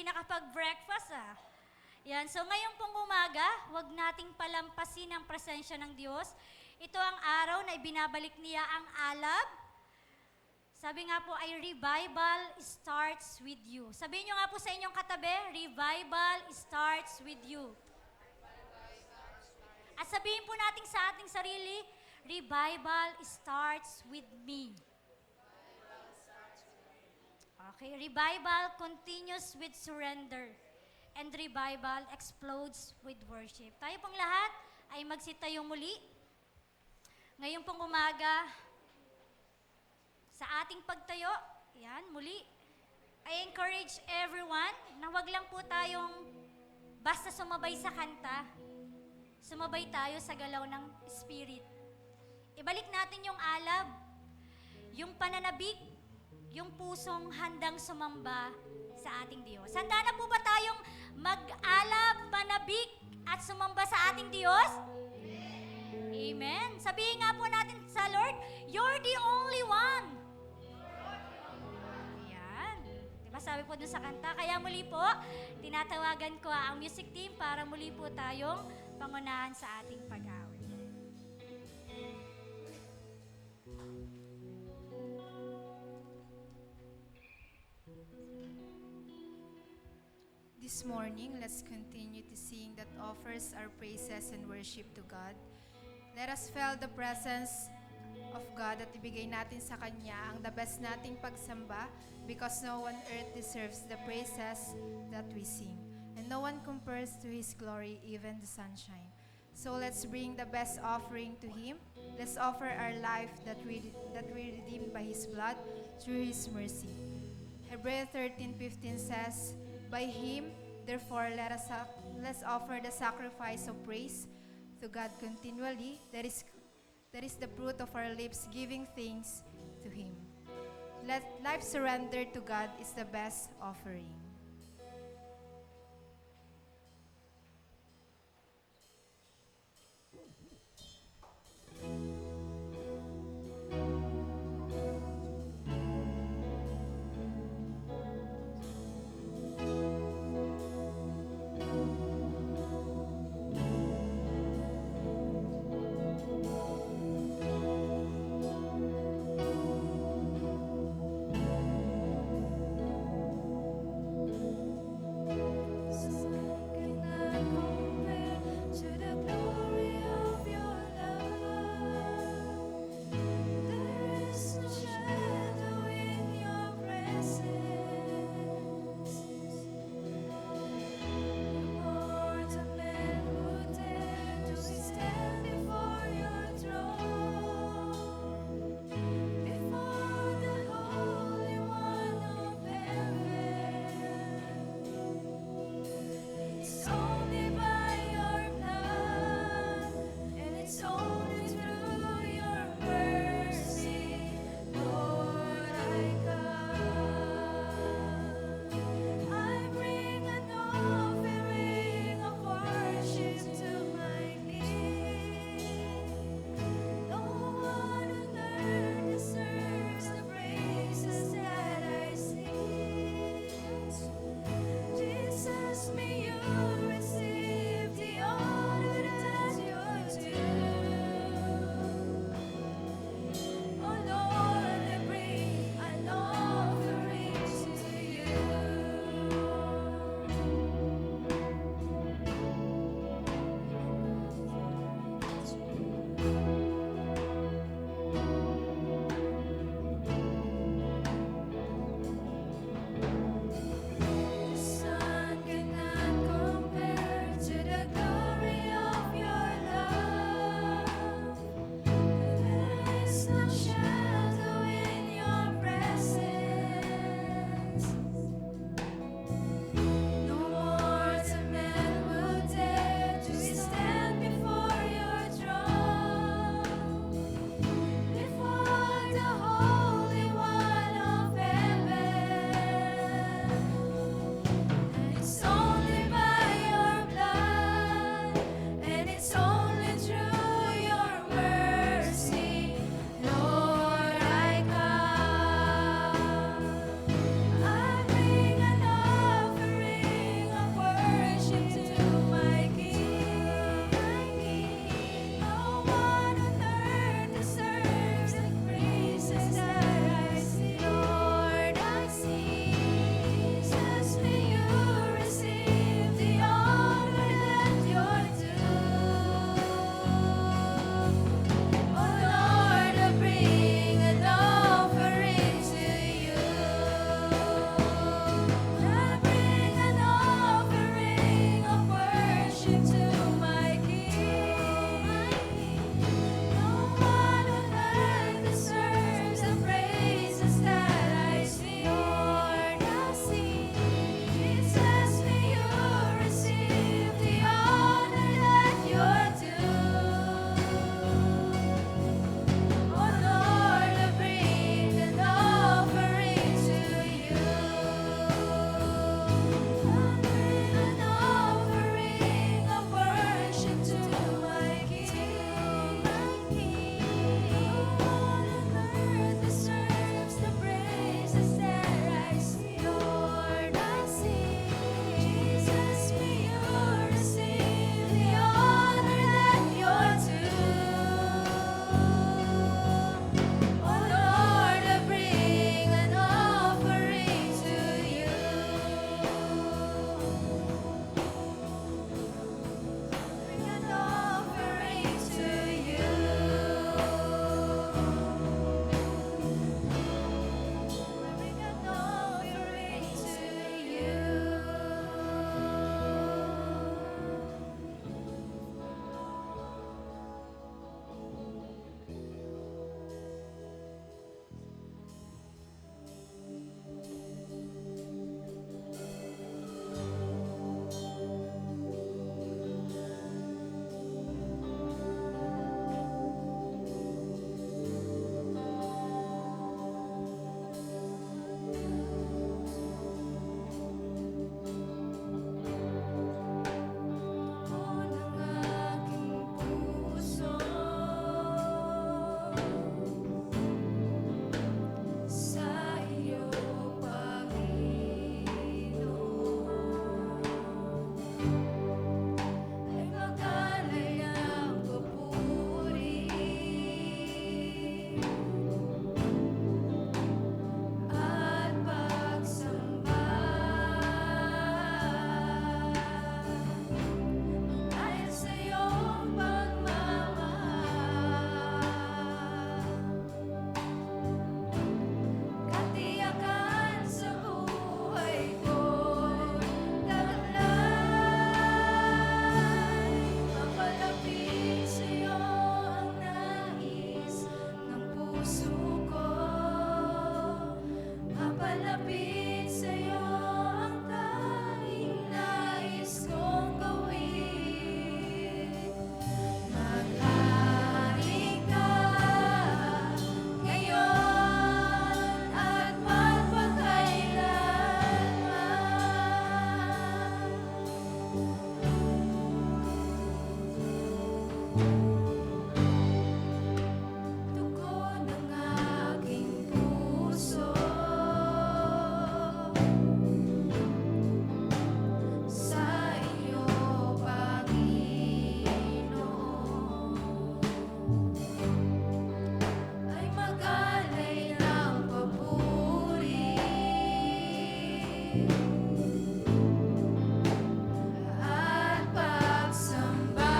hindi nakapag-breakfast Yan, so ngayon pong umaga, huwag nating palampasin ang presensya ng Diyos. Ito ang araw na ibinabalik niya ang alab. Sabi nga po ay revival starts with you. Sabihin nyo nga po sa inyong katabi, revival starts with you. At sabihin po natin sa ating sarili, revival starts with me. Okay, revival continues with surrender. And revival explodes with worship. Tayo pong lahat ay magsitayo muli. Ngayon pong umaga, sa ating pagtayo, yan, muli, I encourage everyone na wag lang po tayong basta sumabay sa kanta, sumabay tayo sa galaw ng Spirit. Ibalik natin yung alab, yung pananabik, yung pusong handang sumamba sa ating Diyos. Handa na po ba tayong mag-alab, panabik, at sumamba sa ating Diyos? Amen. Sabihin nga po natin sa Lord, you're the only one. Yan. Diba sabi po dun sa kanta? Kaya muli po, tinatawagan ko ang music team para muli po tayong pangunahan sa ating pag-awit. This morning, let's continue to sing that offers our praises and worship to God. Let us feel the presence of God at ibigay natin sa Kanya ang the best nating pagsamba because no one earth deserves the praises that we sing. And no one compares to His glory, even the sunshine. So let's bring the best offering to Him. Let's offer our life that we redeemed by His blood through His mercy. Hebrews 13:15 says, by Him, therefore, let's offer the sacrifice of praise to God continually. That is the fruit of our lips, giving thanks to Him. Let life surrender to God is the best offering. at pagsamba.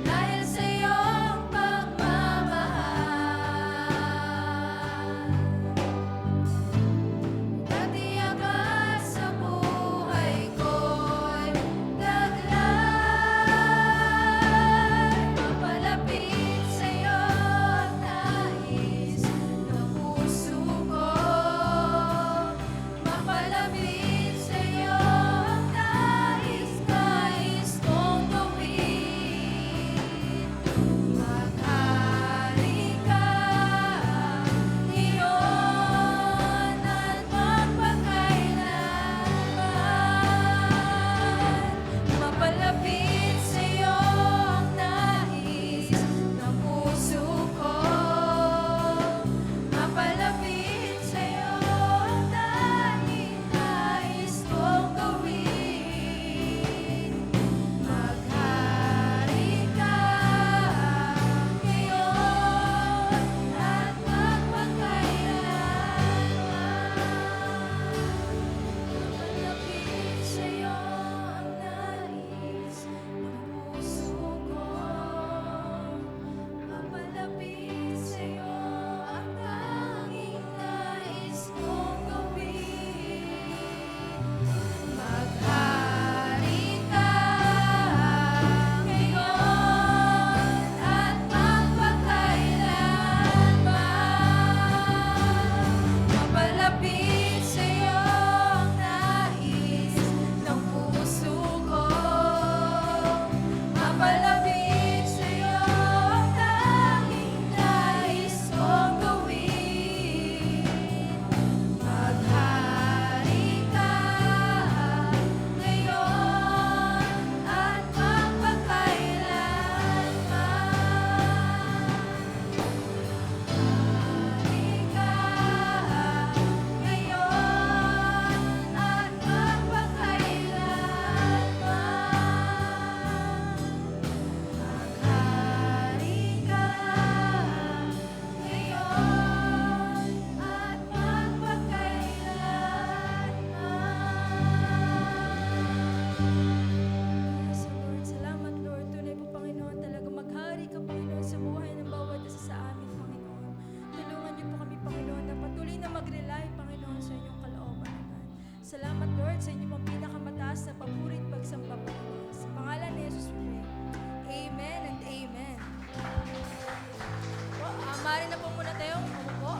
Dahil sa iyong pagmamahal, dati agad sa buhay ko'y taglay. Mapalapit sa iyo nais ng puso ko. Mapalapit sa iyo nais kong gawin. Maghari ka ngayon at magpakailanman. Mapalapit sa iyo ang nais ng puso ko. Mapalapit sa iyo ang nais kong gawin. Maghari ka ngayon at magpakailanman. Mapalapit sa iyo ang nais ng puso ko. Mapalapit sa iyo ang tanging nais kong gawin. Maghari ka ngayon at magpakailanman. Mapalapit sa iyo ang nais ng puso ko. Mapalapit sa iyo ang tanging nais kong gawin. Maghari ka ngayon at magpakailanman. Maghari ka ngayon at magpakailanman. Maghari ka ngayon at magpakailanman. Yes, Lord. Salamat, Lord. Tunay po, Panginoon, talaga maghari ka, Panginoon, sa buhay ng bawat isa sa amin, Panginoon. Tulungan niyo po kami, Panginoon, na patuloy na mag-rely, Panginoon, sa inyong kalooban, Lord. Salamat, Lord, sa inyong mga pinakamataas na papuri at pagsamba, Panginoon. Sa pangalan ni Jesus we pray. Amen and amen. Po, maaari na po muna tayong umupo.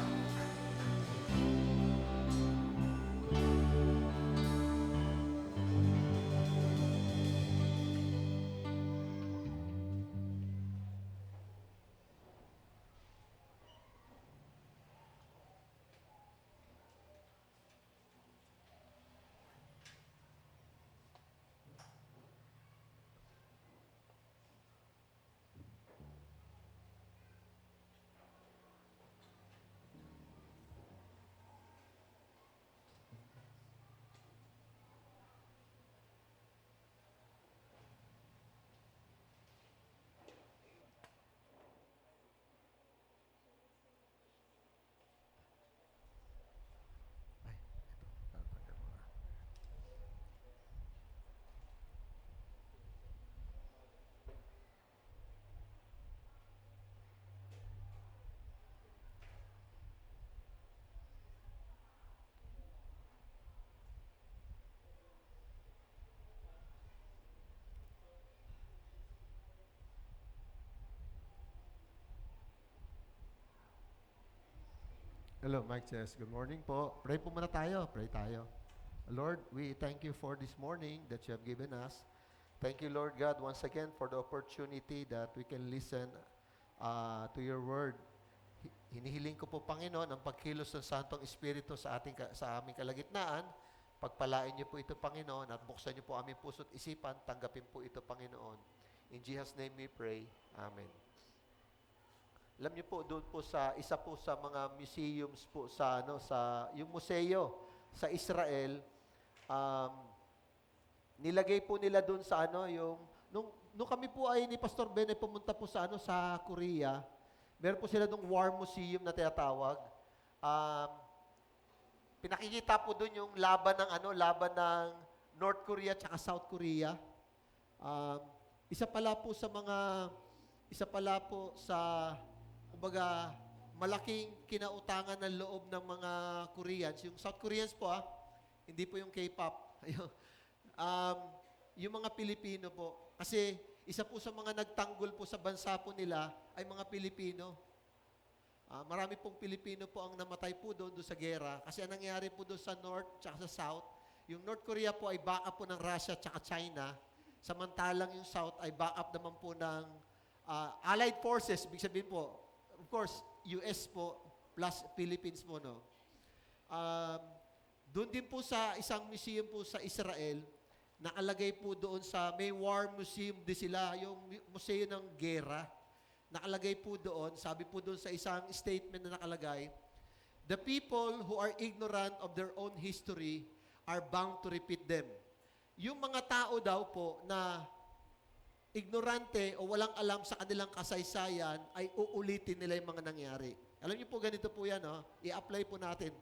Hello, Mike says, good morning po. Pray po muna tayo. Pray tayo. Lord, we thank you for this morning that you have given us. Thank you, Lord God, once again for the opportunity that we can listen to your word. Hinihiling ko po, Panginoon, ang pagkilos ng Santong Espiritu sa aming kalagitnaan. Pagpalain niyo po ito, Panginoon, at buksan niyo po aming puso't isipan. Tanggapin po ito, Panginoon. In Jesus' name we pray. Amen. Alam niyo po, doon po sa isa po sa mga museums po sa yung museo sa Israel, nilagay po nila doon sa yung nung kami po ay ni Pastor Ben ay pumunta po sa sa Korea, meron po sila doong War Museum na tinatawag. um, pinakikita po doon yung laban ng North Korea at South Korea. Um, isa pala po sa, kumbaga, malaking kinautangan ng loob ng mga Koreans. Yung South Koreans po, hindi po yung K-pop. Yung mga Pilipino po. Kasi isa po sa mga nagtanggol po sa bansa po nila ay mga Pilipino. Marami pong Pilipino po ang namatay po doon sa gera. Kasi ang nangyari po doon sa North at sa South, yung North Korea po ay backup po ng Russia at China. Samantalang yung South ay backup naman po ng Allied Forces. Ibig sabihin po, of course, US po plus Philippines po, no? Doon din po sa isang museum po sa Israel, nakalagay po doon sa, may war museum din sila, yung museo ng gera. Nakalagay po doon, sabi po doon sa isang statement na nakalagay, the people who are ignorant of their own history are bound to repeat them. Yung mga tao daw po na ignorante o walang alam sa kanilang kasaysayan ay uulitin nila yung mga nangyari. Alam niyo po, ganito po yan, no? I-apply po natin.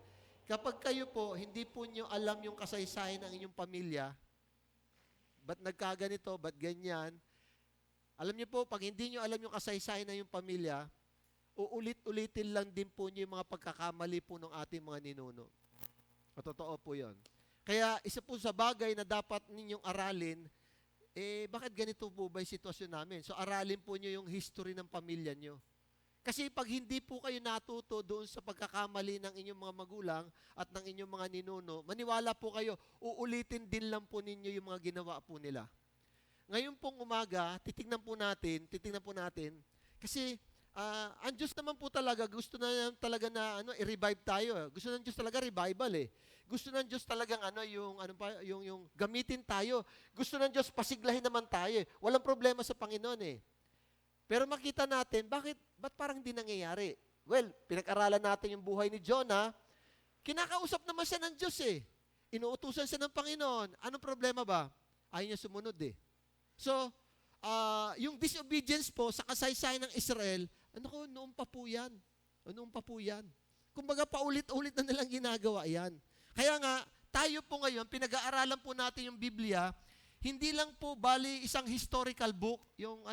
Kapag kayo po, hindi po niyo alam yung kasaysayan ng inyong pamilya, ba't nagkaganito, ba't ganyan, alam niyo po, pag hindi niyo alam yung kasaysayan ng inyong pamilya, uulit-ulitin lang din po niyo yung mga pagkakamali po ng ating mga ninuno. O, totoo po yun. Kaya isa po sa bagay na dapat ninyong aralin, bakit ganito po ba yung sitwasyon namin? So, aralin po niyo yung history ng pamilya niyo. Kasi pag hindi po kayo natuto doon sa pagkakamali ng inyong mga magulang at ng inyong mga ninuno, maniwala po kayo, uulitin din lang po ninyo yung mga ginawa po nila. Ngayon pong umaga, titingnan po natin, kasi ang Diyos naman po talaga, gusto na talaga na i-revive tayo. Gusto ng Diyos talaga revival eh. Gusto ng Diyos talagang yung gamitin tayo. Gusto ng Diyos pasiglahin naman tayo eh. Walang problema sa Panginoon eh. Pero makita natin, ba't parang hindi nangyayari? Well, pinag-aralan natin yung buhay ni Jonah, kinakausap naman siya ng Diyos eh. Inuutusan siya ng Panginoon. Anong problema ba? Ayaw niya sumunod eh. So, yung disobedience po sa kasaysayan ng Israel, noon pa po yan. Kumbaga paulit-ulit na nilang ginagawa yan. Kaya nga, tayo po ngayon, pinag-aaralan po natin yung Biblia, hindi lang po bali isang historical book, yung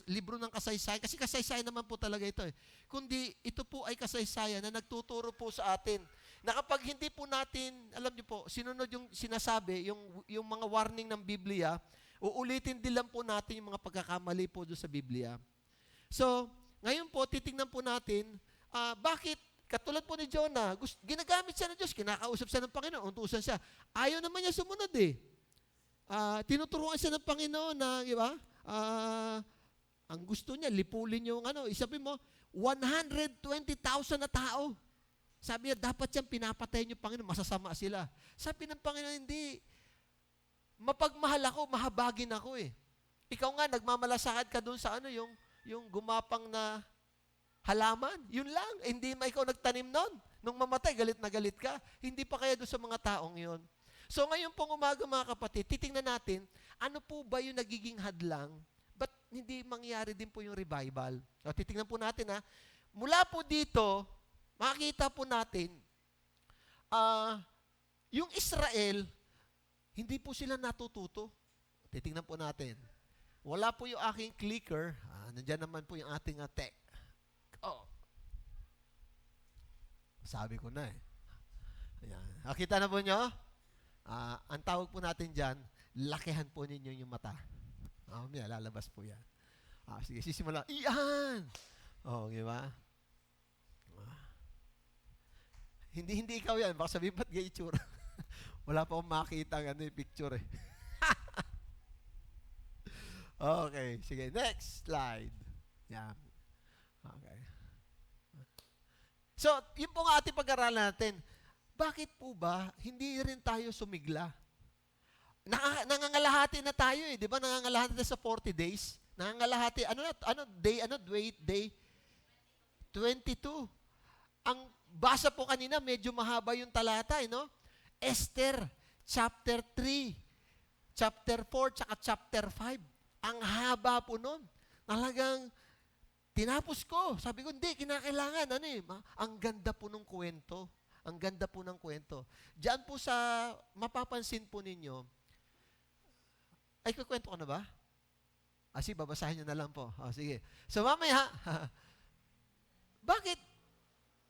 libro ng kasaysayan, kasi kasaysayan naman po talaga ito eh. Kundi ito po ay kasaysayan na nagtuturo po sa atin. Na kapag hindi po natin, alam niyo po, sinunod yung sinasabi, yung mga warning ng Biblia, uulitin din lang po natin yung mga pagkakamali po doon sa Biblia. So, ngayon po, titingnan po natin, bakit, katulad po ni Jonah, ginagamit siya ng Diyos, kinakausap siya ng Panginoon, untusan siya. Ayaw naman niya sumunod eh. Tinuturuan siya ng Panginoon na, di ba? Ang gusto niya, lipulin yung isipin mo, 120,000 na tao. Sabi niya, dapat siyang pinapatay niyo, Panginoon, masasama sila. Sabi ng Panginoon, hindi. Mapagmahal ako, mahabagin ako eh. Ikaw nga, nagmamalasakad ka doon sa yung gumapang na halaman. Yun lang. Hindi ikaw nagtanim nun. Nung mamatay, galit na galit ka. Hindi pa kaya doon sa mga taong yun. So ngayon pong umaga mga kapatid, titingnan natin, ano po ba yung nagiging hadlang? Ba't hindi mangyari din po yung revival? O, titingnan po natin mula po dito, makikita po natin, yung Israel, hindi po sila natututo. Titingnan po natin. Wala po yung aking clicker. Nandiyan naman po yung ating tech. Sabi ko na eh. Ayan. Nakita na po nyo? Ang tawag po natin dyan, lakihan po ninyo yung mata. Mamaya, lalabas po yan. Sige, sisimula. Iyan! Di ba? Hindi ikaw yan. Baka sabihin, ba't gay itsura? Wala pa akong makita yung picture eh. Okay, sige. Next slide. Yan. Okay. So, yun po nga ating pag-aralan natin. Bakit po ba hindi rin tayo sumigla? Nangangalahati na tayo eh. Di ba nangangalahati na sa 40 days? Nangangalahati, day 22. Ang basa po kanina, medyo mahaba yung talata, no? Esther, chapter 3, chapter 4, tsaka chapter 5. Ang haba po nun. Talagang tinapos ko. Sabi ko, hindi, kinakailangan. Ang ganda po ng kwento. Ang ganda po ng kwento. Diyan po sa, mapapansin po ninyo, ay, kukwento ko na ba? Sige, babasahin nyo na lang po. Sige. So, mamaya, bakit?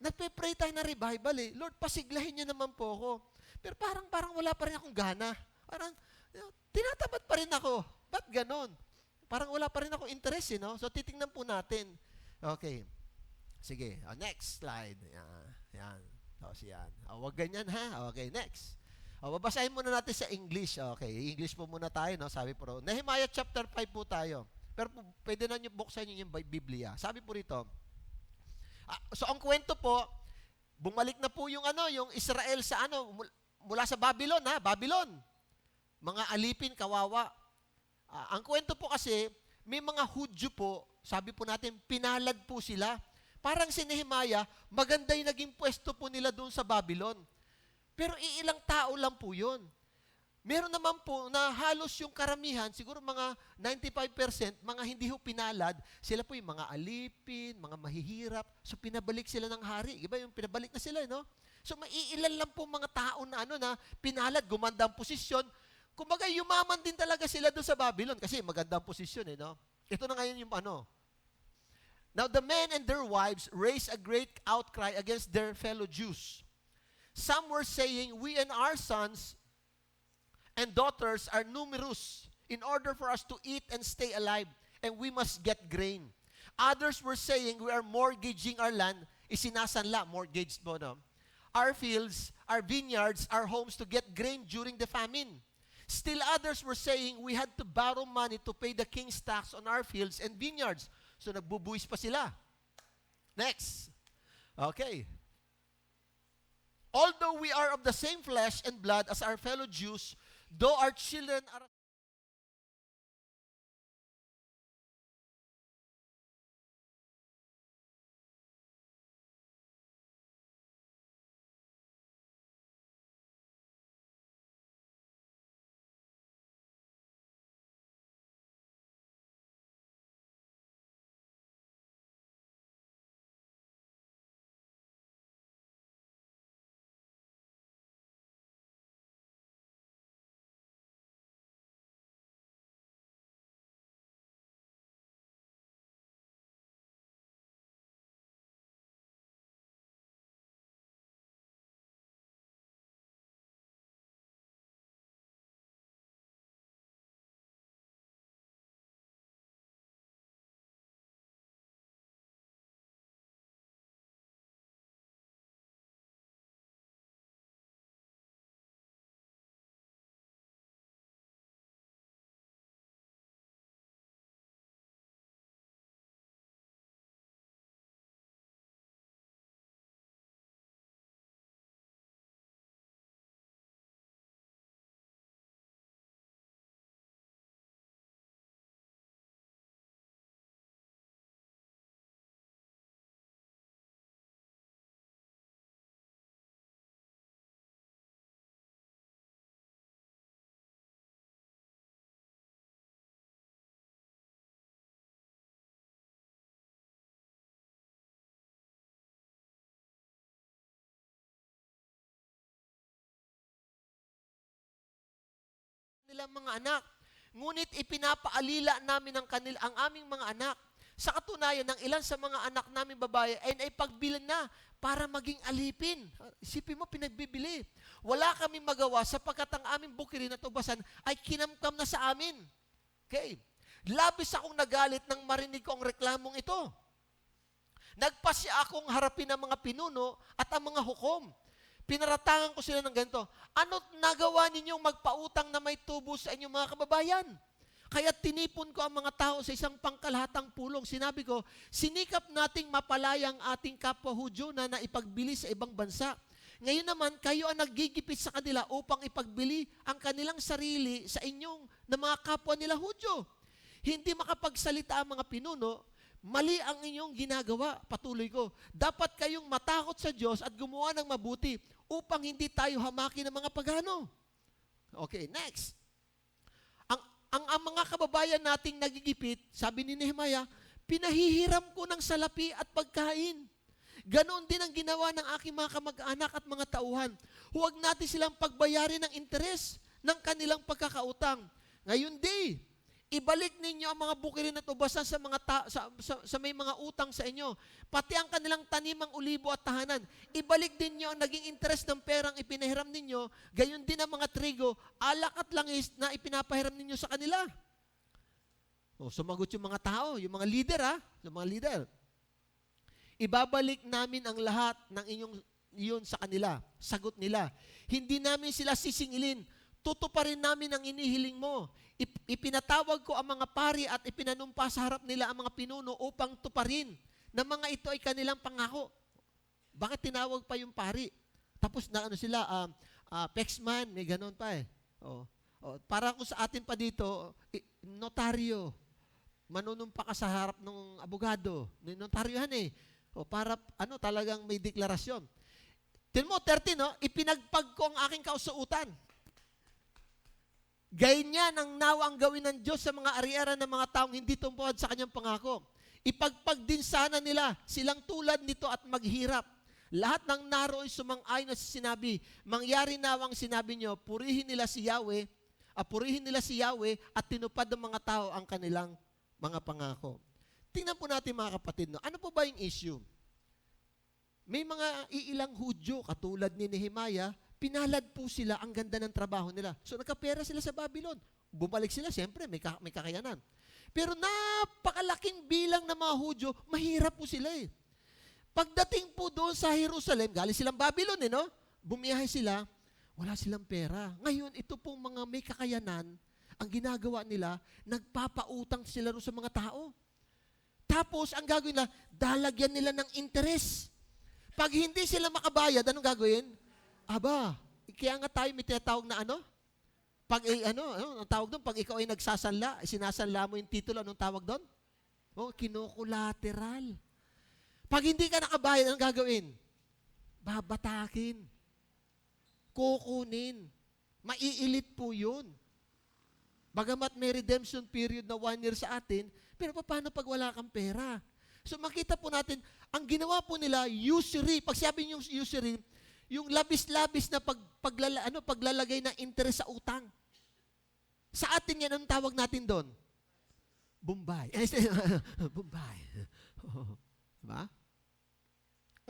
Nagpe-pray tayo na revival eh. Lord, pasiglahin niyo naman po ako. Pero parang wala pa rin akong gana. Parang, tinatamad pa rin ako. Ba't ganon? Parang wala pa rin akong interest, no? So, titingnan po natin. Okay. Sige. Next slide. Yan. Tapos yan. Huwag ganyan, ha? Okay, next. Babasahin muna natin sa English. Okay, English po muna tayo, no? Sabi po, Nehemiah chapter 5 po tayo. Pero pwede na nyo buksan nyo yung Biblia. Sabi po rito, so ang kwento po, bumalik na po yung yung Israel sa mula sa Babylon, ha? Babylon. Mga alipin, kawawa. Ang kwento po kasi, may mga Hudyo po, sabi po natin, pinalad po sila. Parang si Nehemiah, maganda yung naging pwesto po nila doon sa Babylon. Pero iilang tao lang po yun. Meron naman po na halos yung karamihan, siguro mga 95%, mga hindi ho pinalad, sila po yung mga alipin, mga mahihirap. So pinabalik sila ng hari. Iba yung pinabalik na sila, no? So maiilan lang po mga tao na na pinalad, gumanda ang posisyon. Kumbaga yumaman din talaga sila doon sa Babylon kasi maganda ang posisyon, no? Ito na ngayon yung Now the men and their wives raised a great outcry against their fellow Jews. Some were saying, we and our sons and daughters are numerous in order for us to eat and stay alive, and we must get grain. Others were saying, we are mortgaging our land, isinasanla, mortgaged mo, no? Our fields, our vineyards, our homes to get grain during the famine. Still others were saying, we had to borrow money to pay the king's tax on our fields and vineyards. So nagbubuwis pa sila. Next. Okay. Although we are of the same flesh and blood as our fellow Jews, though our children are nilang mga anak. Ngunit ipinapaalila namin ang aming mga anak. Sa katunayan, ng ilan sa mga anak namin babae ay naipagbilan na para maging alipin. Isipin mo, pinagbibili. Wala kami magawa sapagkat ang aming bukirin at ubasan ay kinamkam na sa amin. Okay. Labis akong nagalit nang marinig ko ang reklamong ito. Nagpasya akong harapin ang mga pinuno at ang mga hukom. Pinaratangan ko sila ng ganito, ano nagawa ninyong magpautang na may tubo sa inyong mga kababayan? Kaya tinipon ko ang mga tao sa isang pangkalahatang pulong. Sinabi ko, sinikap nating mapalaya ang ating kapwa Hudyo na naipagbili sa ibang bansa. Ngayon naman, kayo ang naggigipit sa kanila upang ipagbili ang kanilang sarili sa inyong na mga kapwa nila Hudyo. Hindi makapagsalita ang mga pinuno, mali ang inyong ginagawa. Patuloy ko, dapat kayong matakot sa Diyos at gumawa ng mabuti upang hindi tayo hamakin ng mga pagano. Okay, next. Ang mga kababayan nating nagigipit, sabi ni Nehemiah, pinahihiram ko ng salapi at pagkain. Ganon din ang ginawa ng aking mga kamag-anak at mga tauhan. Huwag natin silang pagbayarin ng interes ng kanilang pagkakautang. Ngayon ibalik ninyo ang mga bukirin at ubasan sa mga sa may mga utang sa inyo. Pati ang kanilang tanimang ulibo at tahanan. Ibalik din nyo ang naging interest ng perang ipinahiram ninyo. Gayon din ang mga trigo, alak at langis na ipinapahiram ninyo sa kanila. Sumagot yung mga tao, yung mga leader yung mga leader. Ibabalik namin ang lahat ng iyon sa kanila. Sagot nila. Hindi namin sila sisingilin. Tutuparin namin ang inihiling mo. Ipinatawag ko ang mga pari at ipinanumpa sa harap nila ang mga pinuno upang tuparin na mga ito ay kanilang pangako. Bakit tinawag pa yung pari? Tapos na sila, Pexman, may ganon pa para kung sa atin pa dito, notaryo. Manunumpa ka sa harap ng abogado. Notaryohan para talagang may deklarasyon. Tingnan mo, 13, ipinagpag ko ang aking kausuutan. Ganyan ang nawa ang gawin ng Diyos sa mga ari-ara ng mga taong hindi tumpuad sa kanyang pangako. Ipagpag din sana nila silang tulad nito at maghirap. Lahat ng naroon sumang-ayon na sinabi, mangyari nawang sinabi nyo, purihin nila si Yahweh at tinupad ng mga tao ang kanilang mga pangako. Tingnan po natin mga kapatid, ano po ba yung issue? May mga iilang Hudyo, katulad ni Nehemiah, pinalad po sila, ang ganda ng trabaho nila. So nagkapera sila sa Babylon. Bumalik sila, siyempre, may kakayanan. Pero napakalaking bilang ng mga Hudyo, mahirap po sila Pagdating po doon sa Jerusalem, galing silang Babylon bumiyahe sila, wala silang pera. Ngayon, ito pong mga may kakayanan, ang ginagawa nila, nagpapautang sila sa mga tao. Tapos, ang gagawin nila, dalagyan nila ng interes. Pag hindi sila makabayad, anong gagawin? Kaya nga tayo may tinatawag na Pag ang tawag doon, pag ikaw ay nagsasanla, sinasanla mo yung titulo, anong tawag doon? Kinokolateral. Pag hindi ka nakabayad, anong gagawin? Babatakin. Kukunin. Maiilit po yun. Bagamat may redemption period na 1 year sa atin, pero paano pag wala kang pera? So makita po natin, ang ginawa po nila, usury. Pag sabi niyo usury, yung labis-labis na paglalagay ng interest sa utang. Sa atin yan, anong tawag natin doon? Bombay. Bombay. Diba?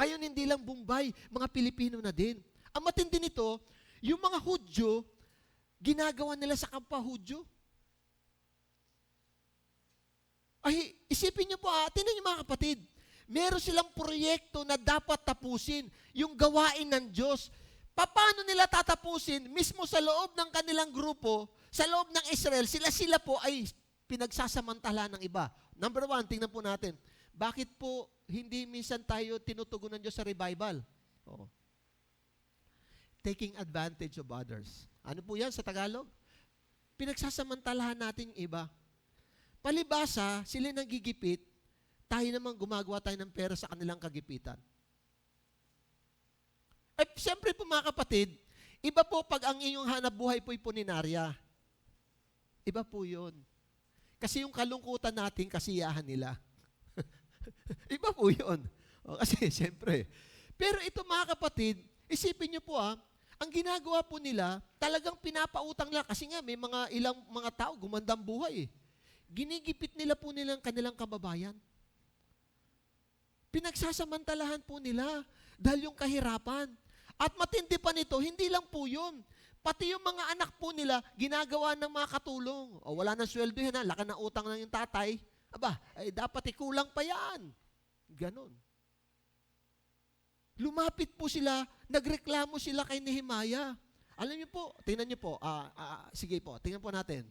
Ngayon, hindi lang Bombay, mga Pilipino na din. Ang matindi nito, yung mga Hudyo, ginagawa nila sa kapwa Hudyo. Ay, isipin niyo po tingnan niyo mga kapatid, meron silang proyekto na dapat tapusin, yung gawain ng Diyos. Paano nila tatapusin? Mismo sa loob ng kanilang grupo, sa loob ng Israel, sila po ay pinagsasamantala ng iba. Number 1, tingnan po natin. Bakit po hindi minsan tayo tinutugon ng Diyos sa revival? Taking advantage of others. Ano po yan sa Tagalog? Pinagsasamantalahan natin yung iba. Palibasa, sila nang gigipit, tayo naman gumagawa tayo ng pera sa kanilang kagipitan. Siyempre po mga kapatid, iba po pag ang inyong hanap buhay po'y puninarya. Iba po yun. Kasi yung kalungkutan natin, kasiyahan nila. Iba po yun. Kasi siyempre. Pero ito mga kapatid, isipin niyo po ang ginagawa po nila, talagang pinapautang nila. Kasi nga, may ilang mga tao, gumandang buhay Ginigipit nila po nilang kanilang kababayan. Pinagsasamantalahan po nila dahil yung kahirapan. At matindi pa nito, hindi lang po yun. Pati yung mga anak po nila, ginagawa ng mga katulong. Wala nang sweldo yan, laki ng utang ng yung tatay. Dapat ikulang pa yan. Ganon. Lumapit po sila, nagreklamo sila kay Nehemiah. Alam niyo po, tingnan niyo po, sige po, tingnan po natin.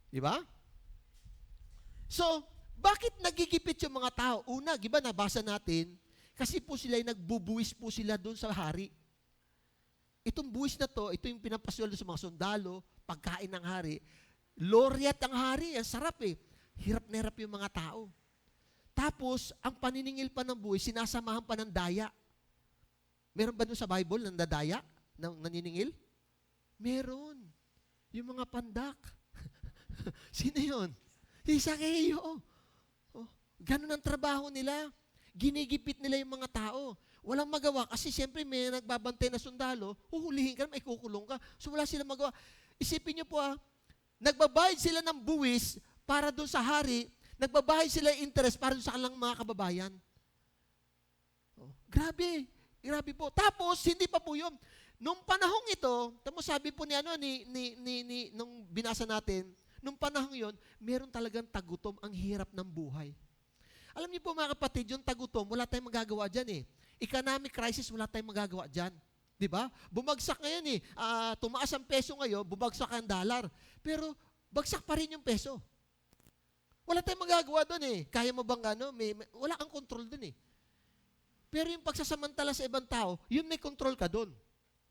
Diba? So, bakit nagigipit yung mga tao? Una, diba nabasa natin, kasi po sila nagbubuwis po sila doon sa hari. Itong buwis na to, ito yung pinapasweldo sa mga sundalo, pagkain ng hari. Laureate ang hari, ang sarap Hirap na hirap yung mga tao. Tapos, ang paniningil pa ng buwis, sinasamahan pa ng daya. Meron ba doon sa Bible ng dadaya, ng naniningil? Meron. Yung mga pandak. Sino yun? Si Sakeo. Oh, ganun ang trabaho nila. Ginigipit nila yung mga tao. Walang magawa kasi siyempre may nagbabantay na sundalo, huhulihin ka, may kukulong ka. So wala silang magawa. Isipin niyo po nagbabayad sila ng buwis para doon sa hari, nagbabayad sila ng interest para doon sa kanilang mga kababayan. Oh, grabe. Grabe po. Tapos, hindi pa po yun. Nung panahong ito, tapos sabi po nung binasa natin, nung panahong yon, meron talagang tagutom, ang hirap ng buhay. Alam niyo po mga kapatid, yung tagutom, wala tayong magagawa dyan eh. Economic crisis, wala tayong magagawa dyan. Di ba? Bumagsak ngayon tumaas ang peso ngayon, bumagsak ang dollar. Pero, bagsak pa rin yung peso. Wala tayong magagawa doon eh. Kaya mo bang wala kang control doon eh. Pero yung pagsasamantala sa ibang tao, yun may control ka doon.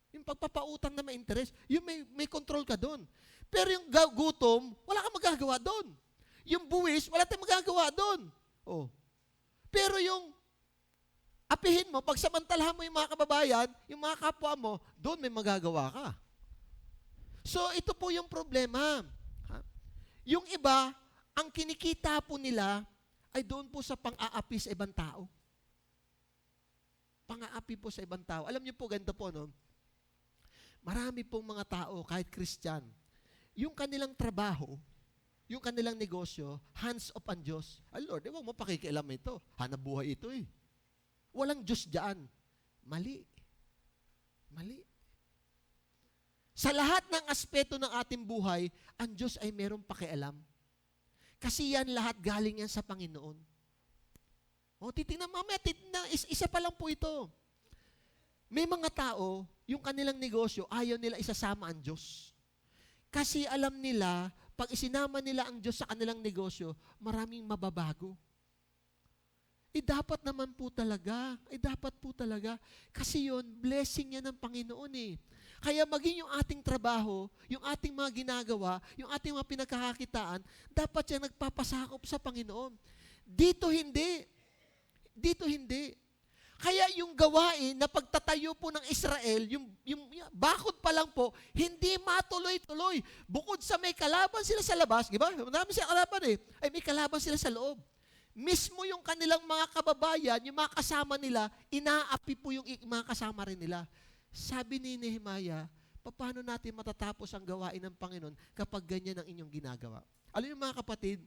Yung pagpapautang na may interest, yun may control ka doon. Pero yung gutom, wala kang magagawa doon. Yung buwis, wala tayong magagawa doon. Oh. Pero yung apihin mo, pagsamantalahan mo yung mga kababayan, yung mga kapwa mo, doon may magagawa ka. So, ito po yung problema. Yung iba, ang kinikita po nila ay doon po sa pang-aapi sa ibang tao. Pang-aapi po sa ibang tao. Alam niyo po, ganito po, no? Marami pong mga tao, kahit Christian, yung kanilang trabaho, yung kanilang negosyo, hands off ang Diyos. Ay Lord, huwag mo pakikialam ito. Hanap buhay ito eh. Walang Diyos dyan. Mali. Mali. Sa lahat ng aspeto ng ating buhay, ang Diyos ay merong pakialam. Kasi yan lahat galing yan sa Panginoon. O, titingnan mamaya, isa pa lang po ito. May mga tao, yung kanilang negosyo, ayaw nila isasama ang Diyos. Kasi alam nila, pag isinama nila ang Diyos sa kanilang negosyo, maraming mababago. Dapat naman po talaga. Dapat po talaga. Kasi yun, blessing yan ng Panginoon eh. Kaya maging yung ating trabaho, yung ating mga ginagawa, yung ating mga pinagkakakitaan, dapat yan nagpapasakop sa Panginoon. Dito hindi. Dito hindi. Kaya yung gawain na pagtatayo po ng Israel, yung bakod pa lang po, hindi matuloy-tuloy. Bukod sa may kalaban sila sa labas, di ba? Marami sila kalaban eh. Ay may kalaban sila sa loob. Mismo yung kanilang mga kababayan, yung mga kasama nila, inaapi po yung mga kasama rin nila. Sabi ni Nehemiah, paano natin matatapos ang gawain ng Panginoon kapag ganyan ang inyong ginagawa? Alam niyo mga kapatid,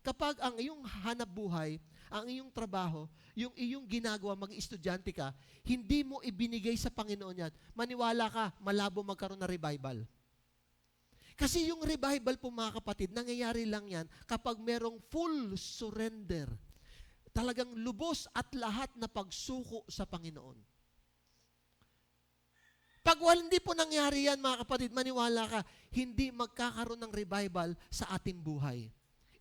kapag ang iyong hanap buhay, ang iyong trabaho, yung iyong ginagawa, mag-estudyante ka, hindi mo ibinigay sa Panginoon yan, maniwala ka, malabo magkaroon na revival. Kasi yung revival po mga kapatid, nangyayari lang yan kapag merong full surrender. Talagang lubos at lahat na pagsuko sa Panginoon. Pag hindi po nangyari yan mga kapatid, maniwala ka, hindi magkakaroon ng revival sa ating buhay.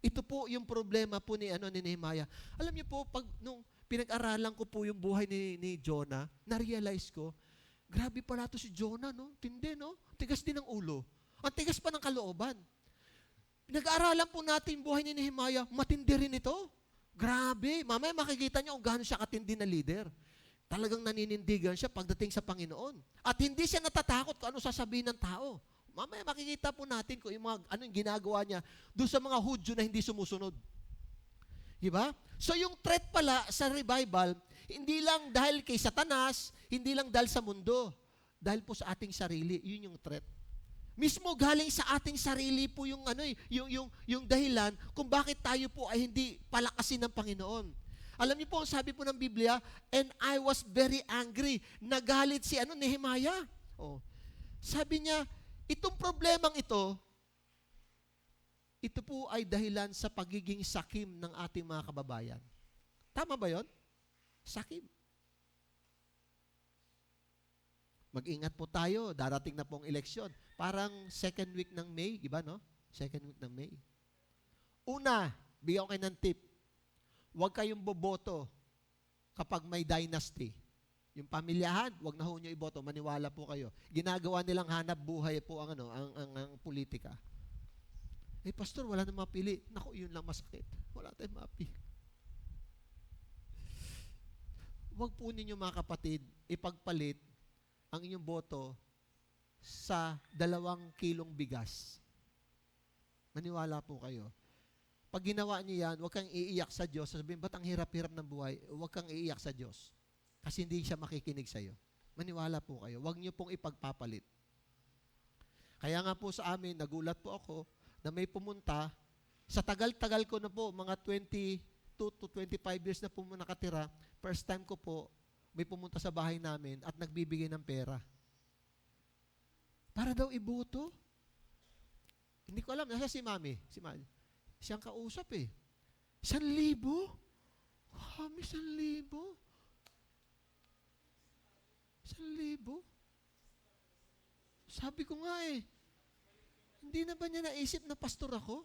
Ito po yung problema po ni Nehemiah. Alam niyo po, nung pinag-aralan ko po yung buhay ni Jonah, na-realize ko, grabe pala to si Jonah, no? Tindi, no? Tigas din ng ulo. Ang tigas pa ng kalooban. Pinag-aaralan po natin yung buhay ni Nehemiah, matindi rin ito. Grabe. Mamaya makikita niyo kung gaano siya katindi na leader. Talagang naninindigan siya pagdating sa Panginoon. At hindi siya natatakot kung ano sasabihin ng tao. Mamaya makikita po natin kung yung yung ginagawa niya doon sa mga Hudyo na hindi sumusunod. Diba? So yung threat pala sa revival, hindi lang dahil kay Satanas, hindi lang dahil sa mundo, dahil po sa ating sarili, yun yung threat. Mismo galing sa ating sarili po yung yung dahilan kung bakit tayo po ay hindi palakasin ng Panginoon. Alam niyo po, ang sabi po ng Biblia, and I was very angry. Nagalit si Nehemiah. Oh. Sabi niya, itong problemang ito po ay dahilan sa pagiging sakim ng ating mga kababayan. Tama ba yon? Sakim. Mag-ingat po tayo, darating na pong eleksyon. Parang second week ng May, iba no? Second week ng May. Una, bigyan ko kayo ng tip. Huwag kayong boboto kapag may dynasty. Yung pamilyahan, huwag na ho nyo iboto, maniwala po kayo. Ginagawa nilang hanap buhay po ang politika. Pastor, wala nang mapili. Naku, yun lang masakit. Wala tayong mapili. Huwag po ninyo mga kapatid, ipagpalit ang inyong boto sa 2 kilong bigas. Maniwala po kayo. Pag ginawa niyo yan, huwag kang iiyak sa Diyos. Sabihin, ba't ang hirap-hirap ng buhay? Huwag kang iiyak sa Diyos. Kasi hindi siya makikinig sa iyo. Maniwala po kayo. Huwag niyo pong ipagpapalit. Kaya nga po sa amin, nagulat po ako na may pumunta. Sa tagal-tagal ko na po, mga 22 to 25 years na po nakatira, first time ko po, may pumunta sa bahay namin at nagbibigay ng pera. Para daw ibuto. Hindi ko alam. Nasa si Mami. Si Mami. Siyang kausap eh. 1,000? Kami 1,000? 1,000? Sabi ko nga eh, hindi na ba niya naisip na pastor ako?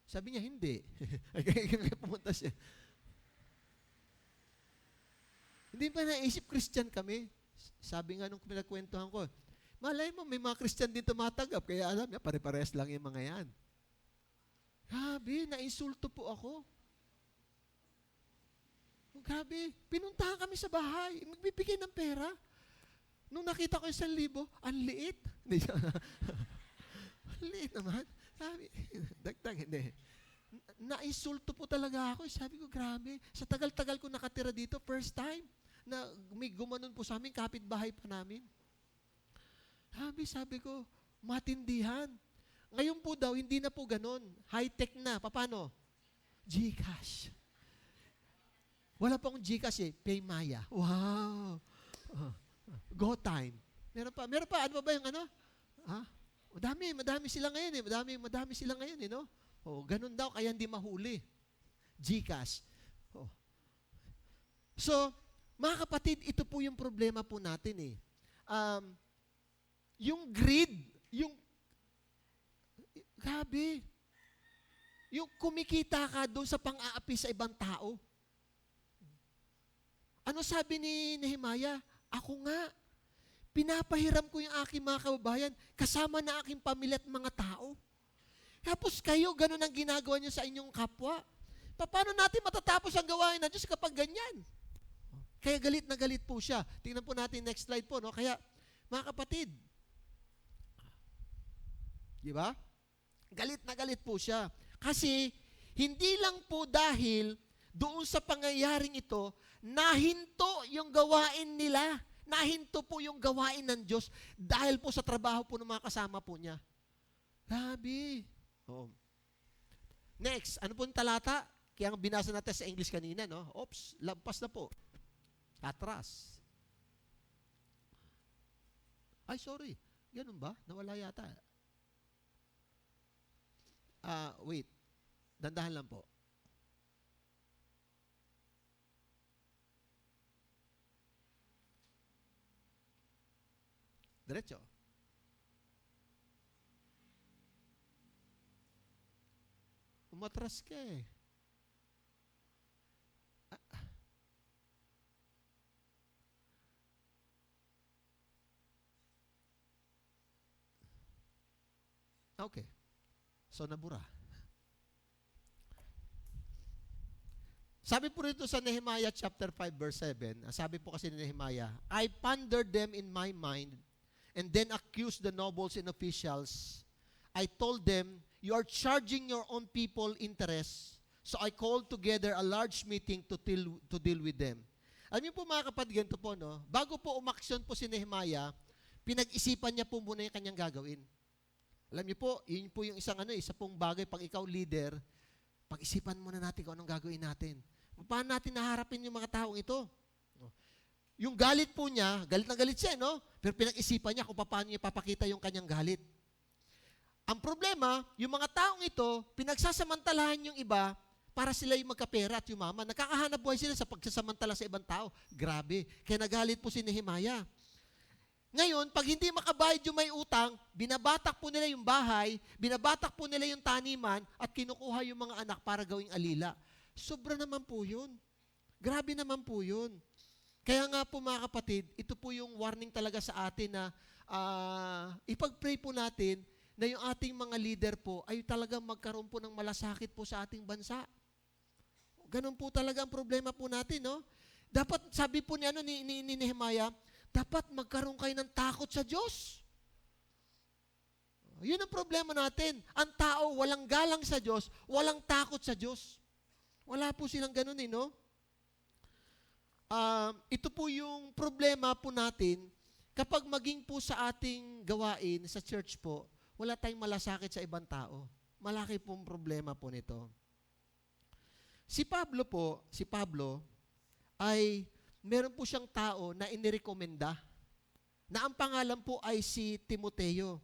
Sabi niya, hindi. Kaya pumunta siya. Hindi ba naisip Christian kami? Sabi nga nung pinagkwentuhan ko, malay mo, may mga Christian din tumatagap, kaya alam niya, pare-pares lang yung mga yan. Grabe, nainsulto po ako. Grabe, pinuntahan kami sa bahay, magbibigay ng pera. Nung nakita ko yung 1,000, ang liit. Ang liit naman. Sabi, dagdag, hindi. Nainsulto po talaga ako. Sabi ko, grabe. Sa tagal-tagal ko nakatira dito, first time, na may gumanon po sa amin, kapitbahay pa namin. Sabi ko, matindihan. Ngayon po daw, hindi na po ganon. High-tech na. Paano? GCash. Wala pong GCash eh. Paymaya. Wow. GoTime. Meron pa. Ano ba yung ano? Madami sila ngayon eh. Madami sila ngayon eh, no? Ganun daw, kaya hindi mahuli. GCash. So, mga kapatid, ito po yung problema po natin eh. Yung greed, grabe. Yung kumikita ka doon sa pang-aapi sa ibang tao. Ano sabi ni Nehemiah? Ako nga, pinapahiram ko yung aking mga kababayan kasama na aking pamilya at mga tao. Tapos kayo, ganun ang ginagawa niyo sa inyong kapwa. Paano natin matatapos ang gawain ng Diyos kapag ganyan? Kaya galit na galit po siya. Tingnan po natin next slide po. No? Kaya, mga kapatid, di ba? Galit na galit po siya. Kasi, hindi lang po dahil doon sa pangyayaring ito, nahinto yung gawain nila. Nahinto po yung gawain ng Diyos dahil po sa trabaho po ng mga kasama po niya. Grabe. Next, ano po yung talata? Kaya ang binasa natin sa English kanina, no? Oops, lampas na po. Atras. Ay, sorry. Ganun ba? Nawala yata. Wait. Dandahan lang po. Diretso. Umatras ka eh. Okay. So, nabura. Sabi po rito sa Nehemiah chapter 5 verse 7, sabi po kasi ni Nehemiah, I pondered them in my mind and then accused the nobles and officials. I told them, you are charging your own people interest. So I called together a large meeting to deal with them. Alam niyo po mga kapatid, ganito po, no? Bago po umaksyon po si Nehemiah, pinag-isipan niya po muna yung kanyang gagawin. Alam niyo po, yun po yung isa pong bagay, pag ikaw leader, pag-isipan muna natin kung anong gagawin natin. Paano natin naharapin yung mga taong ito? Yung galit po niya, galit na galit siya, no? Pero pinag-isipan niya kung paano niya papakita yung kanyang galit. Ang problema, yung mga taong ito, pinagsasamantalahan yung iba para sila yung magkapera at yumaman. Nakakahanap buhay sila sa pagsasamantala sa ibang tao. Grabe. Kaya nagalit po si Nehemiah. Ngayon, pag hindi makabayad yung may utang, binabatak po nila yung bahay, binabatak po nila yung taniman, at kinukuha yung mga anak para gawing alila. Sobra naman po yun. Grabe naman po yun. Kaya nga po mga kapatid, ito po yung warning talaga sa atin na ipag-pray po natin na yung ating mga leader po ay talagang magkaroon po ng malasakit po sa ating bansa. Ganun po talaga ang problema po natin, no? Dapat, sabi po ni Nehemiah, dapat magkaroon kayo ng takot sa Diyos. Yun ang problema natin. Ang tao walang galang sa Diyos, walang takot sa Diyos. Wala po silang ganun no? Ito po yung problema po natin kapag maging po sa ating gawain sa church po, wala tayong malasakit sa ibang tao. Malaki pong problema po nito. Si Pablo ay meron po siyang tao na inirekomenda na ang pangalan po ay si Timoteo.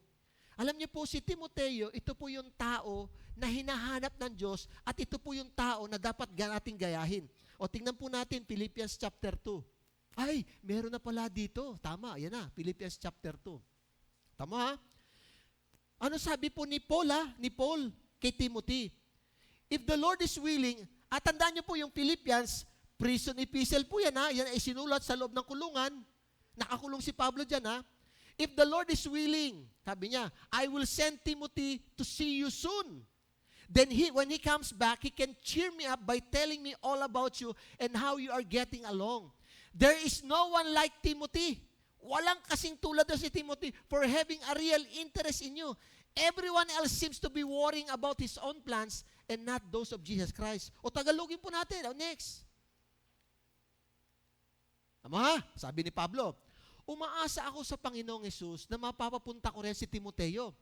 Alam niyo po, si Timoteo, ito po yung tao na hinahanap ng Diyos at ito po yung tao na dapat nating gayahin. O tingnan po natin, Philippians chapter 2. Ay, meron na pala dito. Tama, yan na, Philippians chapter 2. Tama ha? Ano sabi po ni Paul kay Timothy? If the Lord is willing, at tandaan niyo po yung Philippians, prison epistle po yan ha, yan ay sinulat sa loob ng kulungan. Nakakulong si Pablo dyan ha. If the Lord is willing, sabi niya, I will send Timothy to see you soon. Then when he comes back, he can cheer me up by telling me all about you and how you are getting along. There is no one like Timothy. Walang kasing tulad na si Timothy for having a real interest in you. Everyone else seems to be worrying about his own plans and not those of Jesus Christ. O Tagalogin po natin. O next. Tama, sabi ni Pablo, umaasa ako sa Panginoong Hesus na mapapapunta ko rin si Timoteo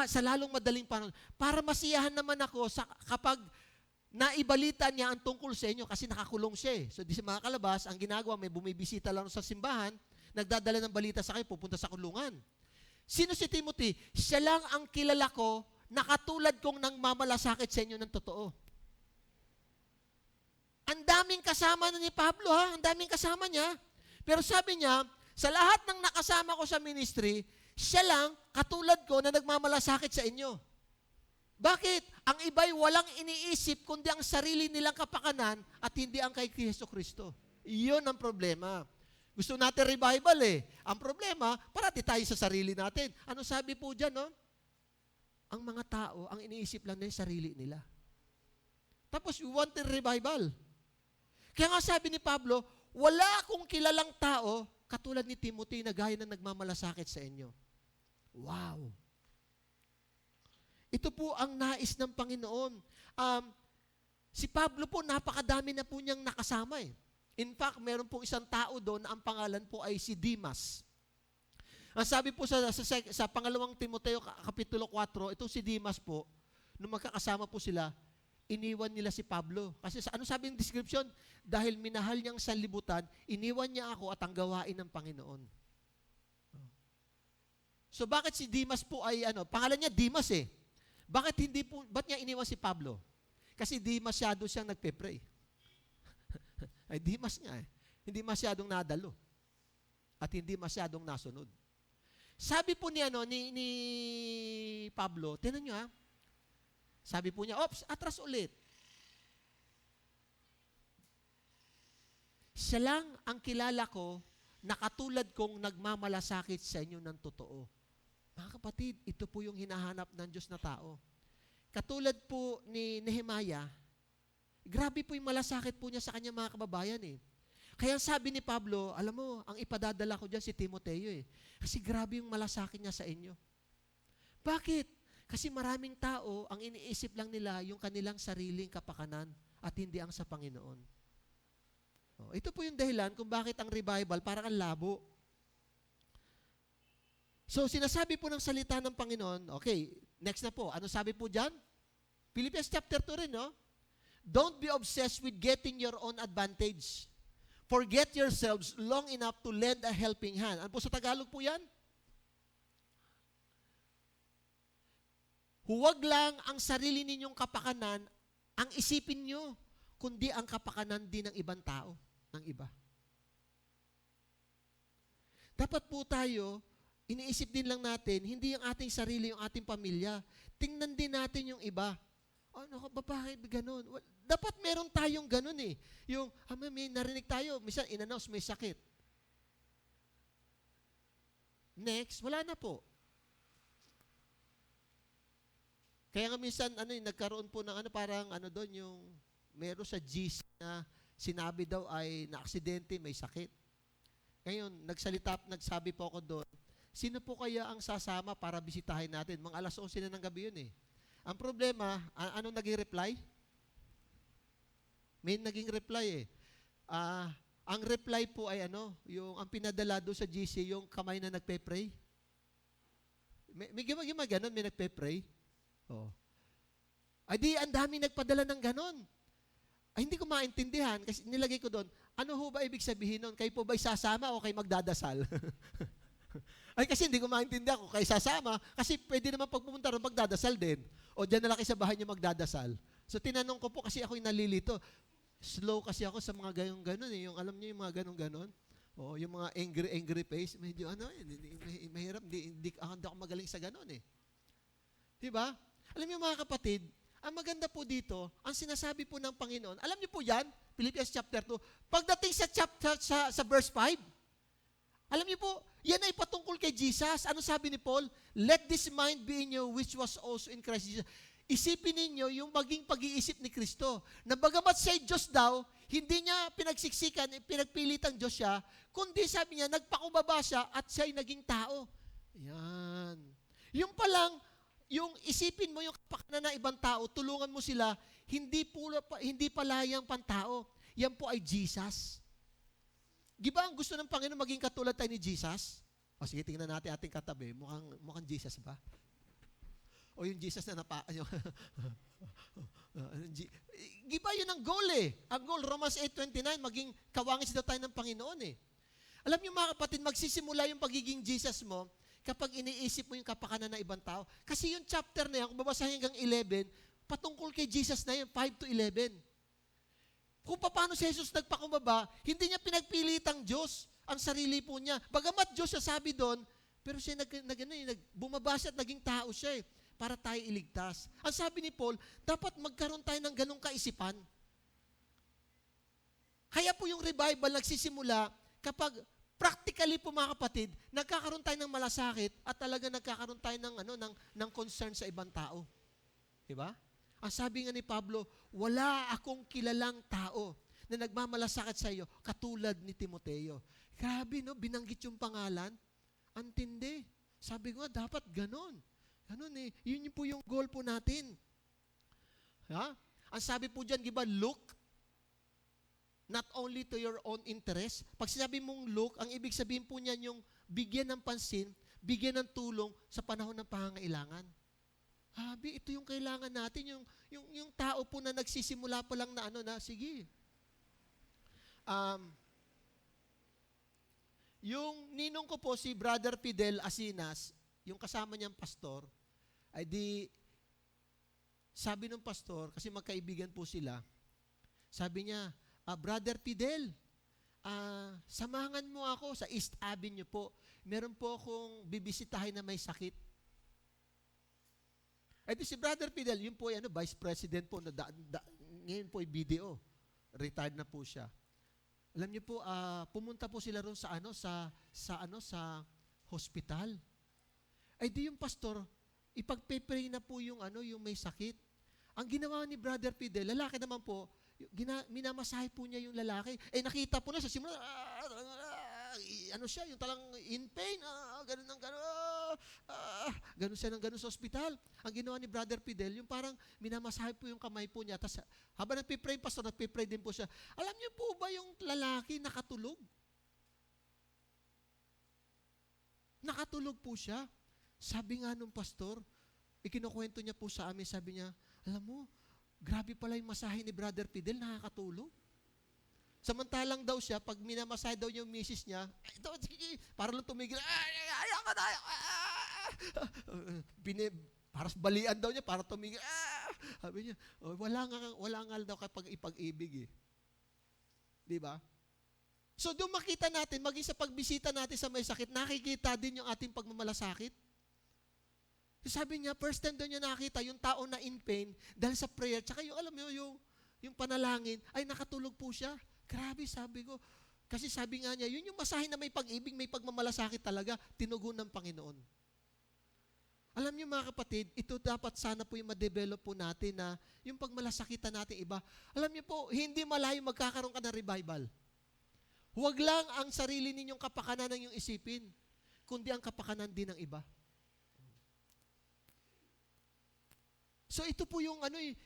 sa lalong madaling panahon para masiyahan naman ako kapag naibalita niya ang tungkol sa inyo kasi nakakulong siya. So di siya makakalabas, ang ginagawa may bumibisita lang sa simbahan, nagdadala ng balita sa akin, pupunta sa kulungan. Sino si Timothy? Siya lang ang kilala ko na katulad kong nang mamalasakit sa inyo ng totoo. Ang daming kasama na ni Pablo ha, ang daming kasama niya. Pero sabi niya, sa lahat ng nakasama ko sa ministry, siya lang, katulad ko, na nagmamalasakit sa inyo. Bakit? Ang iba'y walang iniisip, kundi ang sarili nilang kapakanan at hindi ang kay Kristo. Iyon ang problema. Gusto natin revival Ang problema, parati tayo sa sarili natin. Ano sabi po dyan, no? Ang mga tao, ang iniisip lang nila sarili nila. Tapos, we want a revival. Kaya nga sabi ni Pablo, wala akong kilalang tao katulad ni Timothy na gaya na nagmamalasakit sa inyo. Wow! Ito po ang nais ng Panginoon. Si Pablo po, napakadami na po niyang nakasama In fact, meron po isang tao doon na ang pangalan po ay si Demas. Ang sabi po sa pangalawang Timoteo, kapitulo 4, ito si Demas po, nung magkakasama po sila, iniwan nila si Pablo. Kasi ano sabi ng description? Dahil minahal niyang sanlibutan, iniwan niya ako at ang gawain ng Panginoon. So bakit si Demas po ay pangalan niya Demas ba't niya iniwan si Pablo? Kasi di masyado siyang nagpe-pray. Ay Demas nga Hindi masyadong nadalo. At hindi masyadong nasunod. Sabi po ni Pablo, tinan niyo sabi po niya, atras ulit. Siya lang ang kilala ko na katulad kong nagmamalasakit sa inyo ng totoo. Mga kapatid, ito po yung hinahanap ng Diyos na tao. Katulad po ni Nehemiah, grabe po yung malasakit po niya sa kanyang mga kababayan Kaya sabi ni Pablo, alam mo, ang ipadadala ko dyan si Timoteo Kasi grabe yung malasakit niya sa inyo. Bakit? Kasi maraming tao, ang iniisip lang nila yung kanilang sariling kapakanan at hindi ang sa Panginoon. Ito po yung dahilan kung bakit ang revival parang ang labo. So, sinasabi po ng salita ng Panginoon, okay, next na po. Ano sabi po dyan? Philippians chapter 2 rin, no? Don't be obsessed with getting your own advantage. Forget yourselves long enough to lend a helping hand. Ano po sa Tagalog po yan? Huwag lang ang sarili ninyong kapakanan ang isipin nyo, kundi ang kapakanan din ng ibang tao, ng iba. Dapat po tayo, iniisip din lang natin, hindi yung ating sarili, yung ating pamilya. Tingnan din natin yung iba. Bakit ganun? Dapat meron tayong ganun Yung, may narinig tayo, minsan in-announce may sakit. Next, wala na po. Kaya nga minsan, nagkaroon po ng parang doon, yung meron sa GC na sinabi daw ay na-aksidente, may sakit. Ngayon, nagsabi po ako doon, sino po kaya ang sasama para bisitahin natin? Mga alas 11 na ng gabi yun eh. Ang problema, ano naging reply? May naging reply eh. Ang reply po ay yung ang pinadala doon sa GC, yung kamay na nagpe-pray. May ganon, may nagpe-pray. Oh. Ay di, ang dami nagpadala ng ganon. Ay, hindi ko maintindihan kasi nilagay ko doon, ano ho ba ibig sabihin nun? Kayo po ba'y sasama o kayo magdadasal? Ay, kasi hindi ko maintindihan kung kayo sasama kasi pwede naman pagpupunta ron magdadasal din. O dyan na lang kayo sa bahay niyo magdadasal. So, tinanong ko po kasi ako'y nalilito. Slow kasi ako sa mga ganon eh. Yung, alam niyo yung mga ganon. O, yung mga angry face. Medyo mahirap. Hindi ako magaling sa ganon eh. Diba? Alam niyo mga kapatid, ang maganda po dito, ang sinasabi po ng Panginoon, alam niyo po yan, Philippians chapter 2, pagdating sa chapter sa verse 5, alam niyo po, yan ay patungkol kay Jesus. Ano sabi ni Paul? Let this mind be in you which was also in Christ Jesus. Isipin ninyo yung maging pag-iisip ni Kristo. Na bagamat siya'y Diyos daw, hindi niya pinagsiksikan, pinagpilitang Diyos siya, kundi sabi niya, nagpakumbaba siya at siya'y naging tao. Yan. Yung palang, yung isipin mo yung kapakanan ng ibang tao, tulungan mo sila, hindi palayang pantao. Yan po ay Jesus. Di ba ang gusto ng Panginoon maging katulad tayo ni Jesus? O sige, tingnan natin ating katabi. Mukhang Jesus ba? O yung Jesus na di ba yun ang goal eh? Ang goal, Romans 8:29, maging kawangis daw tayo ng Panginoon eh. Alam niyo mga kapatid, magsisimula yung pagiging Jesus mo kapag iniisip mo yung kapakanan ng ibang tao. Kasi yung chapter na yan, kung babasahin hanggang 11, patungkol kay Jesus na yan, 5 to 11. Kung paano si Jesus nagpakumbaba, hindi niya pinagpilitang Diyos ang sarili po niya. Bagamat Diyos siya sabi doon, pero siya bumaba siya at naging tao siya para tayo iligtas. Ang sabi ni Paul, dapat magkaroon tayo ng ganong kaisipan. Kaya po yung revival nagsisimula kapag practically po mga kapatid, nagkakaroon tayo ng malasakit at talaga nagkakaroon tayo ng concern sa ibang tao. Diba? Ang sabi nga ni Pablo, wala akong kilalang tao na nagmamalasakit sa iyo katulad ni Timoteo. Grabe, no? Binanggit yung pangalan. Antindi. Sabi ko nga, dapat ganon. Ganon eh. Yun po yung goal po natin. Ha? Ang sabi po dyan, diba, look not only to your own interest. Pag sinabi mong look, ang ibig sabihin po niyan yung bigyan ng pansin, bigyan ng tulong sa panahon ng pangangailangan. Habi, ito yung kailangan natin, yung tao po na nagsisimula pa lang na sige. Yung ninong ko po, si Brother Fidel Asinas, yung kasama niyang pastor, ay di, sabi ng pastor, kasi magkaibigan po sila, sabi niya, Brother Fidel, samahan mo ako sa East Avenue po. Meron po akong bibisitahin na may sakit. Ito si Brother Fidel, yun po Vice President po, ngayon po ay BDO. Retired na po siya. Alam niyo po, pumunta po sila ron sa hospital. Ay di yung pastor, ipagpe-pray na po yung may sakit. Ang ginawa ni Brother Fidel, lalaki naman po, minamasahe po niya yung lalaki. Nakita po na sa simula, siya, yung talang in pain, ganun siya ng ganun sa ospital. Ang ginawa ni Brother Fidel, yung parang minamasahe po yung kamay po niya. Tapos habang nagpipray, pastor, nagpipray din po siya. Alam niyo po ba yung lalaki nakatulog? Nakatulog po siya. Sabi nga nung pastor, ikinukwento niya po sa amin, sabi niya, alam mo, grabe pala yung masahe ni Brother Fidel, nakakatulog. Samantalang daw siya, pag minamasahe daw yung misis niya, para lang tumigil, ayoko na, para balian daw niya, para tumigil, sabi niya, wala nga daw kapag ipag-ibig eh. Di ba? So doon makita natin, maging sa pagbisita natin sa may sakit, nakikita din yung ating pagmamalasakit. Sabi niya, first time daw niya nakita yung tao na in pain dahil sa prayer, tsaka yung alam mo yung panalangin, ay nakatulog po siya. Grabe, sabi ko. Kasi sabi nga niya, yun yung masahe na may pag-ibig, may pagmamalasakit talaga, tinugon ng Panginoon. Alam niyo mga kapatid, ito dapat sana po yung ma-develop po natin na yung pagmalasakitan natin iba. Alam niyo po, hindi malayo magkakaroon ka ng revival. Huwag lang ang sarili ninyong kapakanan ang iyong isipin. kundi ang kapakanan din ng iba. So ito po yung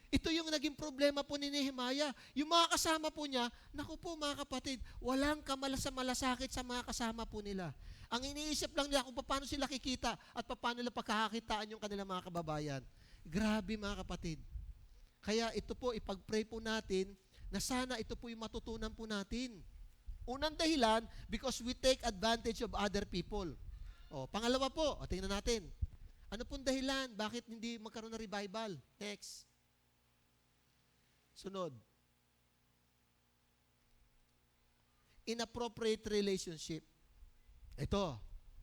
ito yung naging problema po ni Nehemiah. Yung mga kasama po niya, naku po mga kapatid, walang malasakit sa mga kasama po nila. Ang iniisip lang nila kung paano sila kikita at paano nila pagkakakitaan yung kanilang mga kababayan. Grabe mga kapatid. Kaya ito po, ipag-pray po natin na sana ito po yung matutunan po natin. Unang dahilan, because we take advantage of other people. Pangalawa po, tingnan natin. Ano pong dahilan? Bakit hindi magkaroon ng revival? Next. Sunod. Inappropriate relationship. Ito,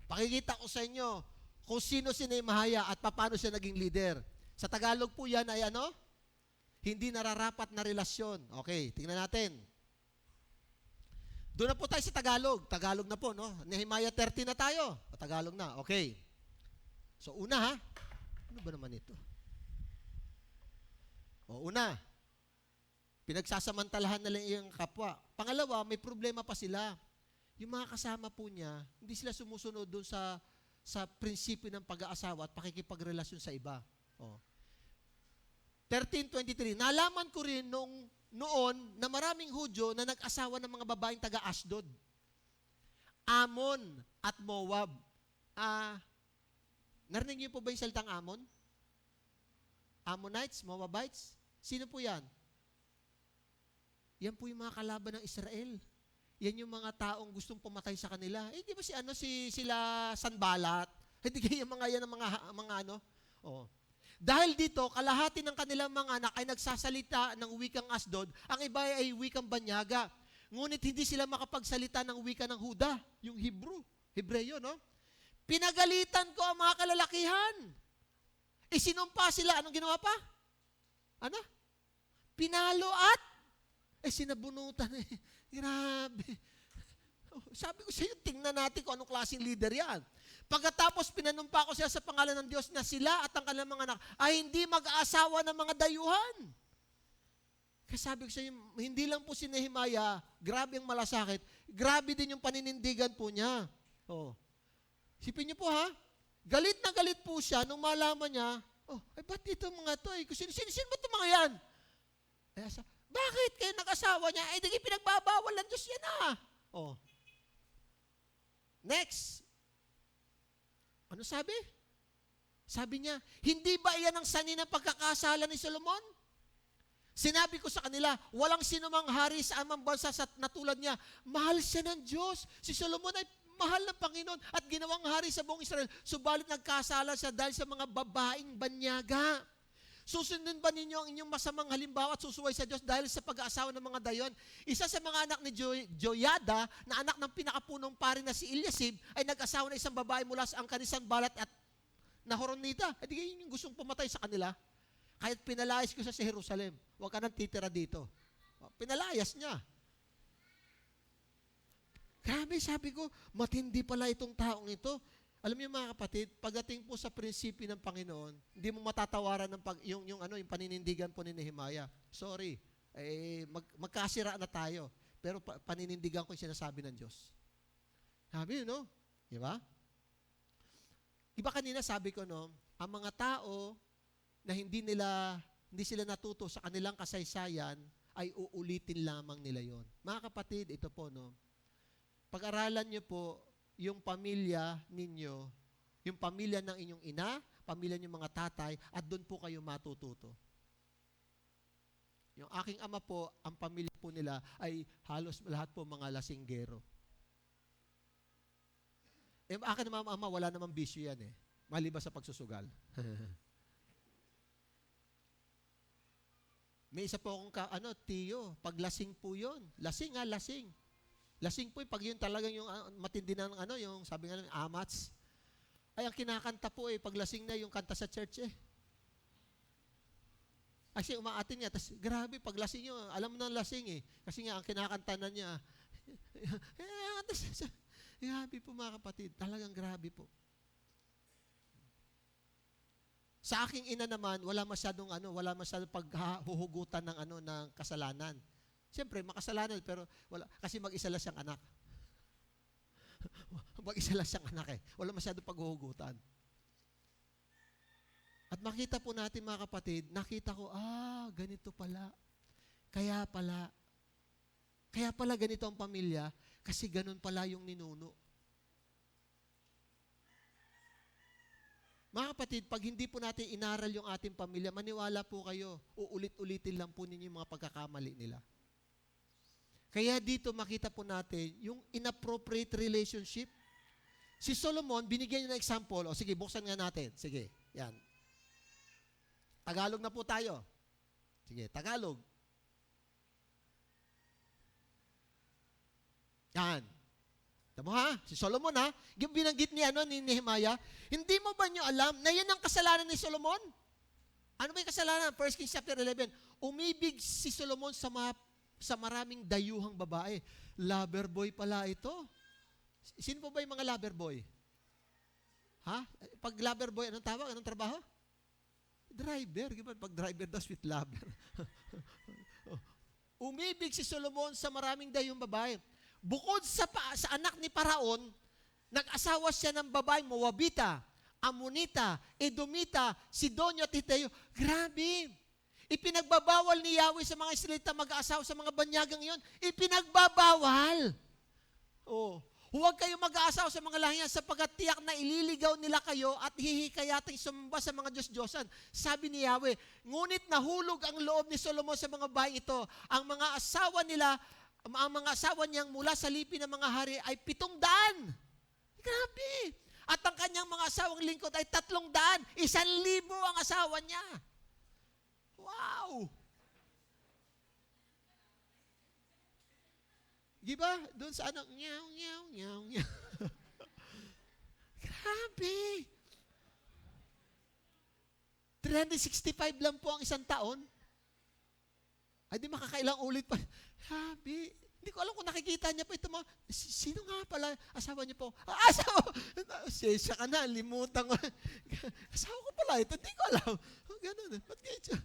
pakikita ko sa inyo kung sino si Nehemiah at paano siya naging leader. Sa Tagalog po yan ay hindi nararapat na relasyon. Okay, tingnan natin. Doon na po tayo sa Tagalog. Tagalog na po, no? Nehemiah 30 na tayo. Tagalog na, okay. So, una ano ba naman ito? Una, pinagsasamantalahan nila yung kapwa. Pangalawa, may problema pa sila. Yung mga kasama po niya, hindi sila sumusunod doon sa prinsipyo ng pag-aasawa at pakikipagrelasyon sa iba. 13:23, nalaman ko rin noon na maraming Hudyo na nag-asawa ng mga babaeng taga-Ashdod, Ammon at Moab. Narinig niyo po ba yung salitang Ammon? Ammonites, Moabites? Sino po yan? Yan po yung mga kalaban ng Israel. Yan yung mga taong gustong pumatay sa kanila. Di ba sila Sanballat? Hindi kayo yan ang mga Dahil dito, kalahati ng kanilang mga anak ay nagsasalita ng wikang Asdod, ang iba ay wikang Banyaga. Ngunit hindi sila makapagsalita ng wika ng Huda, yung Hebreyo, no? Pinagalitan ko ang mga kalalakihan. Isinumpa sila. Anong ginawa pa? Pinalo at sinabunutan. Grabe. Sabi ko sa iyo, tingnan natin kung anong klaseng leader yan. Pagkatapos pinanumpa ko sila sa pangalan ng Diyos na sila at ang kanilang mga anak ay hindi mag-aasawa ng mga dayuhan. Kaya sabi ko sa iyo, hindi lang po si Nehemiah, grabe ang malasakit, grabe din yung paninindigan po niya. Isipin niyo po galit na galit po siya nung malaman niya, ba't dito mga to? Sino ba itong mga yan? Bakit kayo nag-asawa niya? Di pinagbabawal ng Diyos yan Next. Ano sabi? Sabi niya, hindi ba iyan ang sanhi ng pagkakasala ni Solomon? Sinabi ko sa kanila, walang sinumang hari sa amang bansa na tulad niya. Mahal siya ng Diyos. Si Solomon ay mahal ng Panginoon at ginawang hari sa buong Israel. Subalit nagkasala siya dahil sa mga babaeng banyaga. Susundin ba ninyo ang inyong masamang halimbawa at susuway sa Diyos dahil sa pag-aasawa ng mga dayon? Isa sa mga anak ni Joyada, na anak ng pinakapunong pari na si Eliasib, ay nag-asawa na isang babae mula sa angkan ni Sanballat at Nahoronita. Di yun yung gustong pumatay sa kanila. Kahit pinalayas ko siya sa Jerusalem, huwag ka nang titira dito. Pinalayas niya. Grabe, sabi ko, matindi pala itong taong ito. Alam niyo mga kapatid, pagdating po sa prinsipyo ng Panginoon, hindi mo matatawaran yung paninindigan po ni Nehemiah. Sorry, magkasira na tayo. Pero paninindigan ko yung sinasabi ng Diyos. Sabi, no? Di ba? Iba kanina sabi ko, no, ang mga tao na hindi sila natuto sa kanilang kasaysayan, ay uulitin lamang nila yon. Mga kapatid, ito po, no, pag-aralan niyo po yung pamilya ninyo, yung pamilya ng inyong ina, pamilya niyo mga tatay, at doon po kayo matututo. Yung aking ama po, ang pamilya po nila ay halos lahat po mga lasinggero. Akin naman ama, wala namang bisyo yan maliban sa pagsusugal. May isa po akong tiyo, paglasing po yun. Lasing. Lasing po, pag yun talagang yung matindi na yung sabi nga ng amats, ay ang kinakanta po paglasing na yung kanta sa church Kasi umaatin niya, tas grabe, paglasing nyo, alam mo na lasing Kasi nga, ang kinakanta na niya, grabe po mga kapatid, talagang grabe po. Sa aking ina naman, wala masyadong paghuhugutan ng kasalanan. Siyempre, makasalanan, pero wala, kasi mag-isa lang siyang anak. Mag-isa lang siyang anak eh. Wala masyado paghuhugutan. At makita po natin mga kapatid, nakita ko, ganito pala. Kaya pala ganito ang pamilya, kasi ganun pala yung ninuno. Mga kapatid, pag hindi po natin inaral yung ating pamilya, maniwala po kayo, uulit-ulitin lang po ninyo yung mga pagkakamali nila. Kaya dito makita po natin yung inappropriate relationship. Si Solomon, binigyan niya ng example. O sige, buksan nga natin. Sige, yan. Tagalog na po tayo. Sige, Tagalog. Yan. Tama ha? Si Solomon ha? Yung binanggit ni Nehemiah, hindi mo ba nyo alam na yan ang kasalanan ni Solomon? Ano ba yung kasalanan? 1 Kings chapter 11. Umibig si Solomon sa maraming dayuhang babae. Lover boy pala ito. Sino po ba yung mga lover boy? Ha? Pag lover boy, anong tawag? Anong trabaho? Driver. Pag driver daw, sweet lover. Umibig si Solomon sa maraming dayuhang babae. Bukod sa anak ni Paraon, nag-asawa siya ng babae Moabita, Amonita, Edomita, Sidonio at Hiteo. Grabe! Ipinagbabawal ni Yahweh sa mga Israelita mag-aasawa sa mga banyagang iyon. Ipinagbabawal! Oh. Huwag kayo mag-aasawa sa mga lahiyan sapagkat tiyak na ililigaw nila kayo at hihikayating sumamba sa mga Diyos-Diyosan. Sabi ni Yahweh, ngunit nahulog ang loob ni Solomon sa mga bahay ito. Ang mga asawa niyang mula sa lipi ng mga hari ay 700. Grabe! At ang kanyang mga asawang lingkod ay 300. 1,000 ang asawa niya. Wow! Diba? Doon sa nyaw. Grabe! 365 lang po ang isang taon. Ay, di makakailang ulit pa. Grabe! Hindi ko alam kung nakikita niya pa ito mo. Sino nga pala? Asawa niya po. Asawa! Sesya ka na, limutan ko. Asawa ko pala ito. Hindi ko alam. Ganun. Ba't ganyan?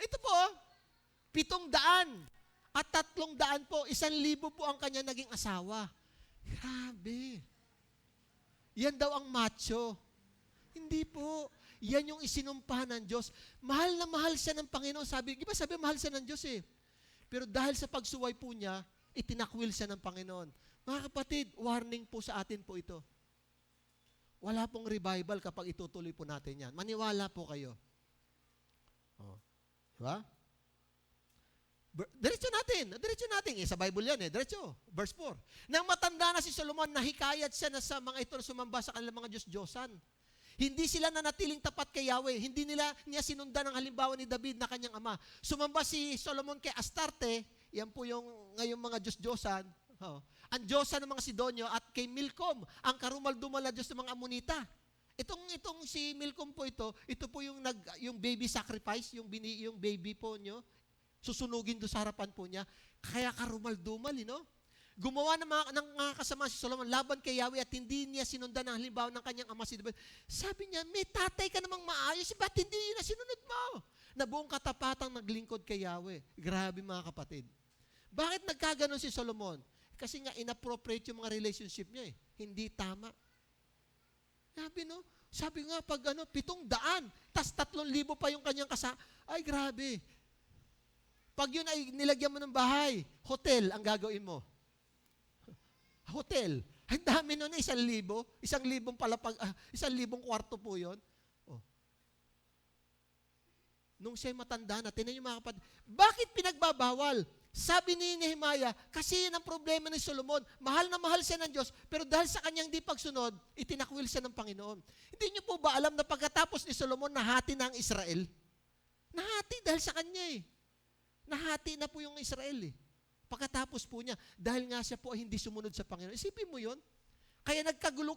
Ito po, 700. At 300 po, 1,000 po ang kanya naging asawa. Grabe. Yan daw ang macho. Hindi po. Yan yung isinumpa ng Diyos. Mahal na mahal siya ng Panginoon. Sabi mahal siya ng Diyos eh. Pero dahil sa pagsuway po niya, itinakwil siya ng Panginoon. Mga kapatid, warning po sa atin po ito. Wala pong revival kapag itutuloy po natin yan. Maniwala po kayo. Oh. Diba? Diretso natin. Sa Bible yan diretso. Verse 4. Nang matanda na si Solomon, nahikayat siya na sa mga ito na sumamba sa kanilang mga Diyos-Diyosan. Hindi sila nanatiling tapat kay Yahweh. Hindi niya sinundan ang halimbawa ni David na kanyang ama. Sumamba si Solomon kay Astarte, yan po yung ngayong mga Diyos-Diyosan. Ang Diyosa ng mga Sidonio at kay Milcom, ang karumal-dumal na Diyos ng mga Amonita. Itong si Milcom po ito po yung baby sacrifice, yung baby po nyo, susunugin doon sa harapan po niya. Kaya karumal-dumal, Gumawa ng mga kasama si Solomon laban kay Yahweh at hindi niya sinundan ang halimbawa ng kanyang ama si David. Sabi niya, may tatay ka namang maayos, ba't hindi na sinunod mo? Na buong katapatang naglingkod kay Yahweh. Grabe mga kapatid. Bakit nagkaganon si Solomon? Kasi nga inappropriate yung mga relationship niya Hindi tama. Sabi nga pag 700, tas 3,000 pa yung kanyang ay grabe. Pag yun ay nilagyan mo ng bahay, hotel ang gagawin mo. Hotel. Ang dami nun 1,000. 1,000 pala 1,000 kwarto po yun. Oh. Nung siya'y matanda na, tinan niyo mga kapatid, bakit pinagbabawal? Sabi ni Nehemiah, kasi yan ang problema ni Solomon. Mahal na mahal siya ng Diyos, pero dahil sa kanyang di pagsunod, itinakwil siya ng Panginoon. Hindi niyo po ba alam na pagkatapos ni Solomon, nahati na ang Israel? Nahati dahil sa kanya Nahati na po yung Israel Pagkatapos po niya, dahil nga siya po ay hindi sumunod sa Panginoon. Isipin mo yun? Kaya nagkagulo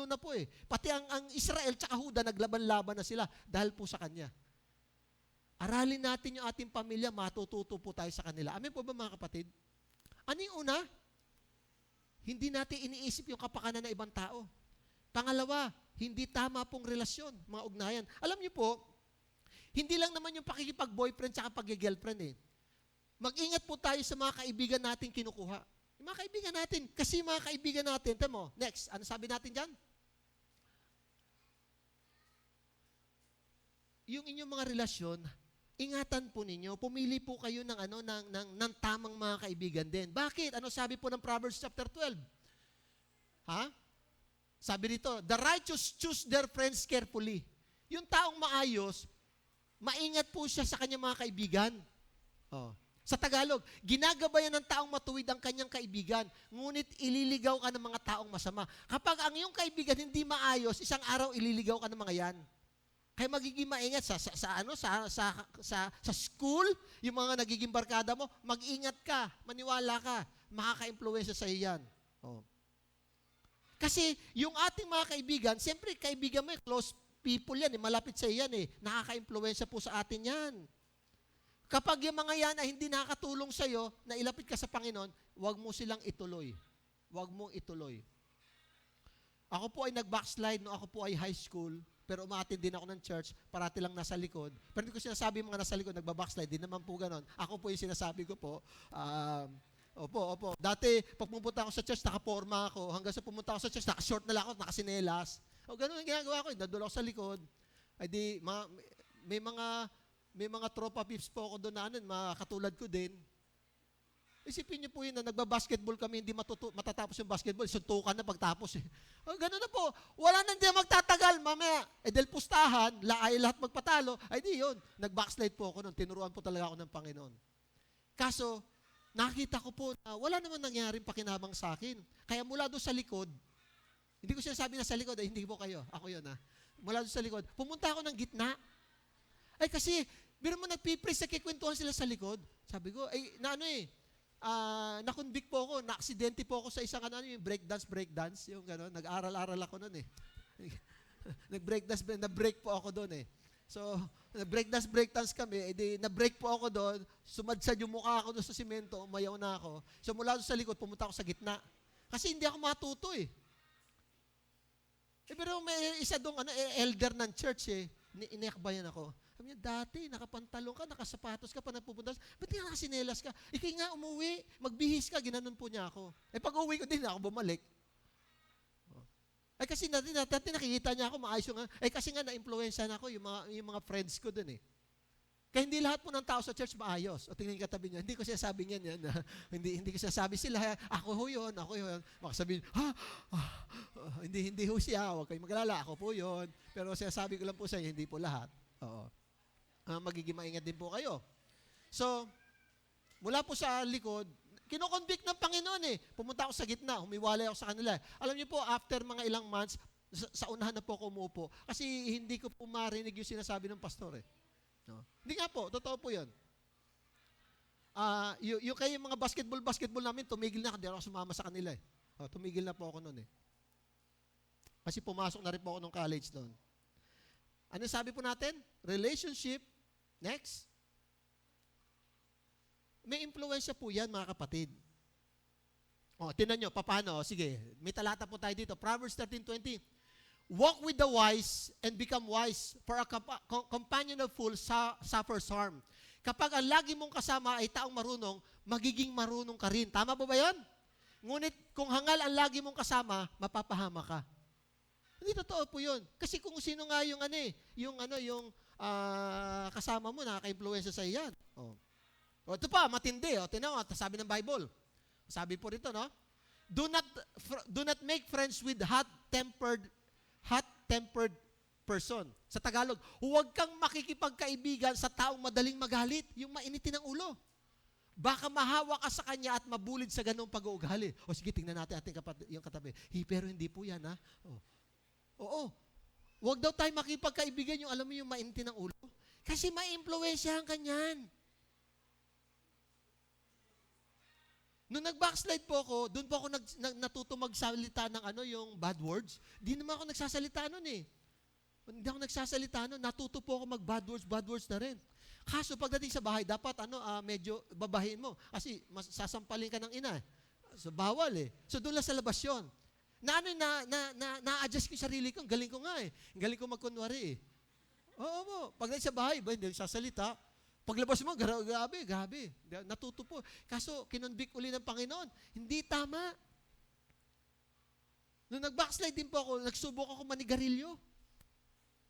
na po Pati ang Israel tsaka Huda, naglaban-laban na sila dahil po sa kanya. Aralin natin yung ating pamilya, matututo po tayo sa kanila. Amen po ba mga kapatid? Ano yung una? Hindi natin iniisip yung kapakanan ng ibang tao. Pangalawa, hindi tama pong relasyon, mga ugnayan. Alam niyo po, hindi lang naman yung pakikipag-boyfriend tsaka pag-girlfriend Mag-ingat po tayo sa mga kaibigan natin kinukuha. Yung mga kaibigan natin. Kasi mga kaibigan natin, tamo, next, ano sabi natin dyan? Yung inyong mga relasyon, ingatan po ninyo, pumili po kayo ng ng tamang mga kaibigan din. Bakit? Ano sabi po ng Proverbs chapter 12? Ha? Sabi dito, the righteous choose their friends carefully. Yung taong maayos, maingat po siya sa kanyang mga kaibigan. Oh. Sa Tagalog, ginagabayan ng taong matuwid ang kanyang kaibigan, ngunit ililigaw ka ng mga taong masama. Kapag ang iyong kaibigan hindi maayos, isang araw ililigaw ka ng mga yan. Kaya magiging maingat sa school, yung mga nagiging barkada mo, mag-ingat ka, maniwala ka, makaka-impluwensya sa iyo yan. Oh. Kasi yung ating mga kaibigan, siyempre kaibigan mo, close people yan, malapit sa iyo yan, nakaka-impluwensya po sa atin yan. Kapag yung mga yan ay hindi nakakatulong sa iyo, na ilapit ka sa Panginoon, huwag mo silang ituloy. Huwag mong ituloy. Ako po ay nag-backslide nung ako po ay high school, pero umattend din ako ng church, parati lang nasa likod. Pero hindi ko sinasabi mga nasa likod, nagba-backslide, din naman po ganon. Ako po yung sinasabi ko po, opo. Dati, pag pumunta ako sa church, nakaporma ako. Hanggang sa pumunta ako sa church, nakashort na lang ako, nakasinelas. Ganun ang ginagawa ko, nadul ako sa likod. Ay di, may mga tropa pips po ako doon na mga katulad ko din. Isipin niyo po yun na nagba-basketball kami, hindi matatapos yung basketball, suntukan na pagtapos eh. Ganun na po. Wala na, hindi magtatagal, mamaya. Dahil pustahan, ay lahat magpatalo, ay di yun. Nag-backslide po ako nun, tinuruan po talaga ako ng Panginoon. Kaso, nakita ko po na wala naman nangyaring pakinabang sa akin. Kaya mula doon sa likod, hindi ko sinasabi na sa likod, hindi po kayo, ako yun Mula doon sa likod, pumunta ako ng gitna. Ay kasi, biro mo nagpipres, nakikwentuhan sila sa likod. Sabi ko, na-convict po ako, na-aksidente po ako sa isang yung breakdance, yung gano'n, nag-aral-aral ako noon na-break po ako doon So, breakdance kami, na-break po ako doon, sumadsad yung mukha ako doon sa simento, umayaw na ako. So, mula doon sa likod, pumunta ako sa gitna. Kasi hindi ako matuto pero may isa doon, elder ng church iniakbayan ako. Sabi niya, dati, nakapantalong ka, nakasapatos ka pa napupunta. Ba't nga nakasinelas ka? Ikay nga umuwi, magbihis ka, ginanon po niya ako. Pag uwi ko, din ako bumalik. Kasi dati nakikita niya ako, maayos yung kasi nga na-influensya na ako yung mga friends ko dun Kaya hindi lahat po ng tao sa church maayos. O tingnan yung katabi niya, hindi ko siya sabi niyan yan. Hindi ko siya sabi sila, ako yun. Baka sabihin, hindi ho siya, huwag kayong magalala, ako po yun. Pero sinasabi ko lang po sa inyo, hindi po lahat. Oo. Magiging maingat din po kayo. So, mula po sa likod, kinoconvict ng Panginoon Pumunta ako sa gitna, humiwalay ako sa kanila. Alam niyo po, after mga ilang months, sa unahan na po ako umupo. Kasi hindi ko po marinig yung sinasabi ng pastor No? Hindi nga po, totoo po yun. Yung kayo mga basketball namin, tumigil na, hindi ako sumama sa kanila tumigil na po ako noon Kasi pumasok na rin po ako ng college noon. Ano sabi po natin? Relationship. Next. May impluwensya po yan, mga kapatid. Tingnan nyo, paano? Sige, may talata po tayo dito. Proverbs 13:20. Walk with the wise and become wise, for a companion of fools suffers harm. Kapag ang lagi mong kasama ay taong marunong, magiging marunong ka rin. Tama po ba yun? Ngunit kung hangal ang lagi mong kasama, mapapahama ka. Hindi totoo po yun. Kasi kung sino nga yung kasama mo, nakaka-influensya sa iyan. Ito pa, matindi. Tingnan mo, sabi ng Bible. Sabi po rito, no? Do not make friends with hot-tempered person. Sa Tagalog, huwag kang makikipagkaibigan sa taong madaling magalit, yung mainitin ng ulo. Baka mahawa ka sa kanya at mabulid sa ganung pag-uugali. Sige, tingnan natin yung katabi. Pero hindi po yan, Oo. Huwag daw tayo makipagkaibigan yung alam mo yung mainitin ng ulo. Kasi ma-impluwensyahan ka niyan. Nung nag-backslide po ako, doon po ako natuto magsalita ng yung bad words. Di naman ako nagsasalita nun Hindi ako nagsasalita nun. Natuto po ako mag-bad words na rin. Kaso pagdating sa bahay, dapat medyo babahin mo. Kasi sasampalin ka ng ina. So bawal So doon lang sa labas yun. Na-adjust ko yung sarili ko. Galing ko nga Galing ko magkunwari Oo po. Pagdating sa bahay, hindi sasalita. Paglabas mo, grabe. Natuto po. Kaso, kinonvict uli ng Panginoon. Hindi tama. Nung nag-backslide din po ako, nagsubok ako manigarilyo.